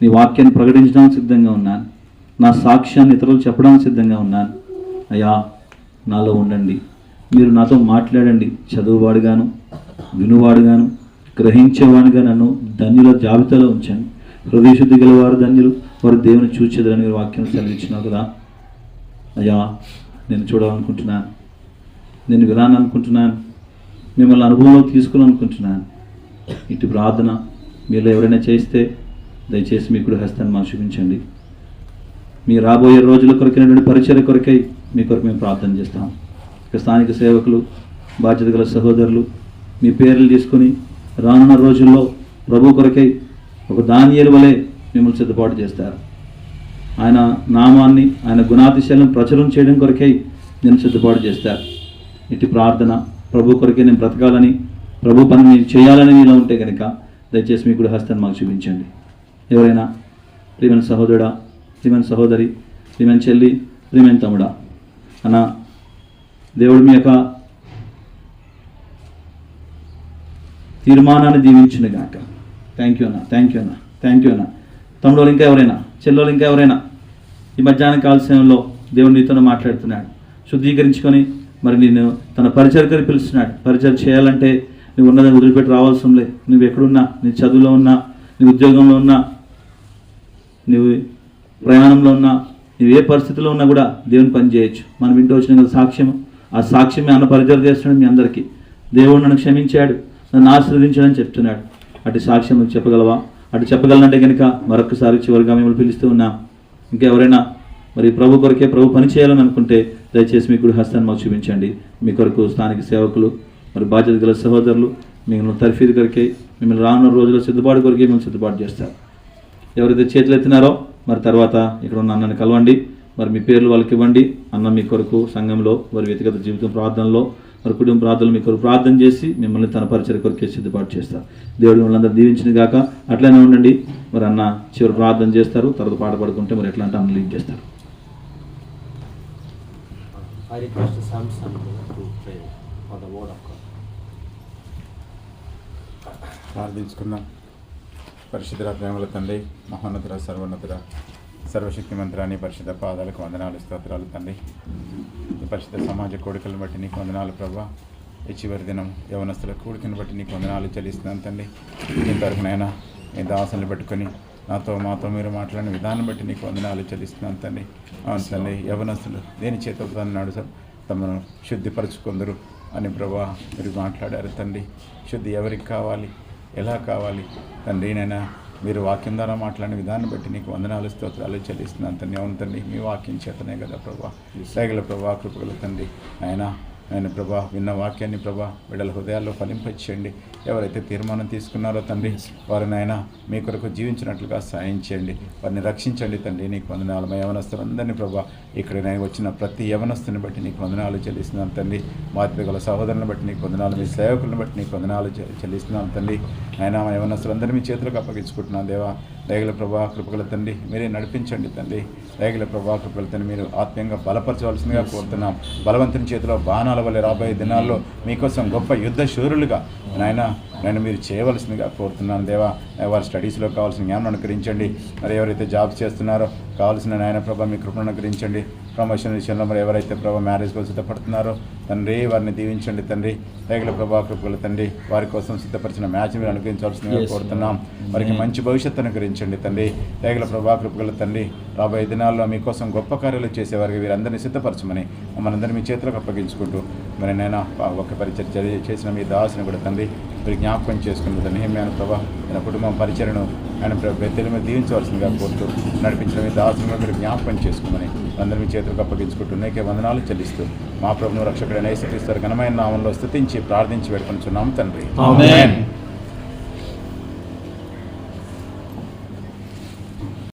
నీ వాక్యాన్ని ప్రకటించడానికి సిద్ధంగా ఉన్నాను. నా సాక్ష్యాన్ని ఇతరులు చెప్పడానికి సిద్ధంగా ఉన్నాను. అయ్యా, నాలో ఉండండి. మీరు నాతో మాట్లాడండి. చదువువాడుగాను, వినువాడుగాను, గ్రహించేవాడుగా నన్ను ధన్యుల జాబితాలో ఉంచండి. హృదయశుద్ధి గలవారు ధన్యులు, వారు దేవుని చూచేదని మీరు వాక్యం సెలవిచ్చినావు కదా. అయ్యా, నేను చూడాలనుకుంటున్నాను, నేను వినాలనుకుంటున్నాను, మిమ్మల్ని అనుభవంలో తీసుకోవాలనుకుంటున్నాను. ఇటు ప్రార్థన మీలో ఎవరైనా చేస్తే దయచేసి మీ కుడి హస్తాన్ని మాకు చూపించండి. మీ రాబోయే రోజుల కొరకైనటువంటి పరిచర్య కొరకై మీ కొరకు మేము ప్రార్థన చేస్తాం. ఇక స్థానిక సేవకులు, బాధ్యత గల సహోదరులు మీ పేర్లు తీసుకొని రానున్న రోజుల్లో ప్రభు కొరకై ఒక దానియేలు వలె మిమ్మల్ని సిద్ధపాటు చేస్తారు. ఆయన నామాన్ని, ఆయన గుణాతిశయాలను ప్రచురం చేయడం కొరకై నేను సిద్ధపాటు చేస్తారు. ఇటు ప్రార్థన ప్రభు కొరకే నేను బ్రతకాలని, ప్రభు పని నేను చేయాలని నీలో ఉంటే కనుక దయచేసి మీ కుడి హస్తాన్ని మాకు చూపించండి. ఎవరైనా ప్రియమైన సహోదరుడా, ప్రియమైన సహోదరి, ప్రియమైన చెల్లి, ప్రియమైన తమ్ముడా, అన్న దేవుడు మీ యొక్క తీర్మానాన్ని దీవించిన గాక. థ్యాంక్ యూ అన్న, థ్యాంక్ యూ అన్న, థ్యాంక్ యూ అన్న. తమ్ముడు ఇంకా ఎవరైనా, చెల్లెలు ఇంకా ఎవరైనా ఈ మధ్యాహ్న కాల సమయంలో దేవుడు నీతో మాట్లాడుతున్నాడు. శుద్ధీకరించుకొని మరి నేను తన పరిచర్యకు పిలుస్తున్నాడు. పరిచయం చేయాలంటే నువ్వు ఉన్నదని వదిలిపెట్టి రావాల్సిన లే. నువ్వు ఎక్కడున్నా, నీ చదువులో ఉన్నా, నీ ఉద్యోగంలో ఉన్నా, నువ్వు ప్రయాణంలో ఉన్నా, నువ్వు ఏ పరిస్థితిలో ఉన్నా కూడా దేవుని పని చేయొచ్చు. మనం ఇంటి వచ్చిన కదా సాక్ష్యం, ఆ సాక్ష్యమే అన్న పరిచయం చేస్తున్నాడు మీ అందరికీ. దేవుడు నన్ను క్షమించాడు, నన్ను ఆశీర్వదించాడని చెప్తున్నాడు. అటు సాక్ష్యం నువ్వు చెప్పగలవా? అటు చెప్పగలనంటే కనుక మరొకసారి చివరిగా మిమ్మల్ని పిలుస్తూ ఉన్నాం. ఇంకా ఎవరైనా మరి ప్రభు కొరకే ప్రభు పని చేయాలని అనుకుంటే దయచేసి మీ కుడి హస్తాన్ని మాకు చూపించండి. మీ కొరకు స్థానిక సేవకులు, మరి బాధ్యత గల సహోదరులు మిమ్మల్ని తర్ఫీదు కొరకే, మిమ్మల్ని రానున్న రోజుల్లో సిద్ధపాటు కొరకే మిమ్మల్ని సిద్ధపాటు చేస్తారు. ఎవరైతే చేతులు ఎత్తినారో మరి తర్వాత ఇక్కడ ఉన్న అన్నని కలవండి. మరి మీ పేర్లు వాళ్ళకి ఇవ్వండి. అన్న మీ కొరకు సంఘంలో వారి వ్యక్తిగత జీవితం ప్రార్థనలో, మరి కుటుంబ ప్రార్థనలు మీ కొరకు ప్రార్థన చేసి మిమ్మల్ని తన పరిచయ కొరకే సిద్ధపాటు చేస్తారు. దేవుడు మిమ్మల్ని అందరూ దీవించింది కాక అట్లనే ఉండండి. మరి అన్న చివరి ప్రార్థన చేస్తారు, తర్వాత పాట పాడుకుంటే మరి ఎట్లా అంటే అన్న లీడ్ చేస్తారు. I request Samson to pray for the word of God. ప్రార్థించుకుందాం. పరిశుద్ధ ప్రేమల తండ్రి, మహోన్నతుల సర్వోన్నతుల సర్వశక్తి మంత్రాన్ని పరిశుద్ధ పాదాలకు వందనాలు, స్తోత్రాలు తండ్రి. ఈ పరిశుద్ధ సమాజ కోడికలను బట్టి నీకు వందనాలు ప్రభా. ఈ చివరి దినం యవనస్తుల కూడికను బట్టి నీకు వందనాలు చెల్లిస్తున్నాను తండ్రి. ఇంతవరకునైనా మీ దాసులను పెట్టుకొని నాతో మాతో మీరు మాట్లాడిన విధానం బట్టి నీకు వందనాలు చెల్లిస్తున్నాను తండ్రి. అవును తండ్రి, యవనస్తులు దేని చేత అన్నాడు సార్ తమను శుద్ధిపరచుకుందరు అని ప్రభా మీరు మాట్లాడారు తండ్రి. శుద్ధి ఎవరికి కావాలి, ఎలా కావాలి తండ్రి? నైనా మీరు వాక్యం ద్వారా మాట్లాడిన విధానం బట్టి నీకు వందనాలు, స్తోత్రాలు చెల్లిస్తున్నాను తండ్రి. అవును తండ్రి, మీ వాక్యం చేతనే కదా ప్రభా. దయగల ప్రభా, కృపగల తండ్రి. ఆయన ఆయన ప్రభా విన్న వాక్యాన్ని ప్రభా బిడ్డల హృదయాల్లో ఫలింపచేయండి. ఎవరైతే తీర్మానం తీసుకున్నారో తండ్రి వారిని ఆయన మీ కొరకు జీవించినట్లుగా సాయం చేయండి. వారిని రక్షించండి తండ్రి. నీకు వందనాలు. మా యవనస్తులందరినీ ప్రభా ఇక్కడ నేను వచ్చిన ప్రతి యవనస్తుని బట్టి నీకు వందనాలు చెల్లిస్తున్నాను తండ్రి. మాతృగల సహోదరులను బట్టి నీకు వందనాలు, మీ సేవకులను బట్టి నీకు వందనాలు చెల్లిస్తున్నాను తండ్రి. ఆయన మా యవనస్తులందరినీ మీ చేతులకు అప్పగించుకుంటున్నాను దేవా. దయగల ప్రభా కృపగల తండ్రి మీరే నడిపించండి తండ్రి. దయగల ప్రభా కృపగల తండ్రి మీరు ఆత్మీయంగా బలపరచవలసిందిగా కోరుతున్నాం. బలవంతుని చేతిలో బాణాల వల్ల రాబోయే దినాల్లో మీకోసం గొప్ప యుద్ధ శూరులుగా నేను మీరు చేయవలసిందిగా కోరుతున్నాను దేవా. వారి స్టడీస్లో కావాల్సిన జ్ఞానం అనుకరించండి. మరి ఎవరైతే జాబ్స్ చేస్తున్నారో కావాల్సిన నాయన ప్రభా మీ కృపను అనుకరించండి. ప్రమోషన్ విషయంలో మరి ఎవరైతే ప్రభా మ్యారేజ్ కోసం సిద్ధపడుతున్నారో తండ్రి వారిని దీవించండి తండ్రి. దయగల ప్రభా కృపగల తండ్రి వారి కోసం సిద్ధపరిచిన మ్యాచ్ మీరు అనుకరించాల్సిందిగా కోరుతున్నాం. వారికి మంచి భవిష్యత్తు అనుకరించండి తండ్రి. దయగల ప్రభా కృపగల తండ్రి రాబోయే దినాల్లో మీకోసం గొప్ప కార్యాలు చేసేవారికి వీరందరినీ సిద్ధపరచమని మనందరినీ మీ చేతులకు అప్పగించుకుంటూ మరి నేను ఒక పరిచర్య చేసిన మీ దాసుని కూడా తండ్రి మీరు జ్ఞాపకం చేసుకుని తండ్రి. ఆయన ప్రభా ఆయన కుటుంబం పరిచయను ఆయన బెత్తెల మీద దీవించవలసిందిగా కోరుతూ నడిపించిన మీ దాసుని మీరు జ్ఞాపకం చేసుకోమని అందరి మీ చేతులకు అప్పగించుకుంటూ నీకే వందనాలు చెల్లిస్తూ మా ప్రభువు రక్షకుడైన యేసుక్రీస్తు ఘనమైన నామంలో స్తుతించి ప్రార్థించి వేడుకొనుచున్నాం తండ్రి. ఆమేన్.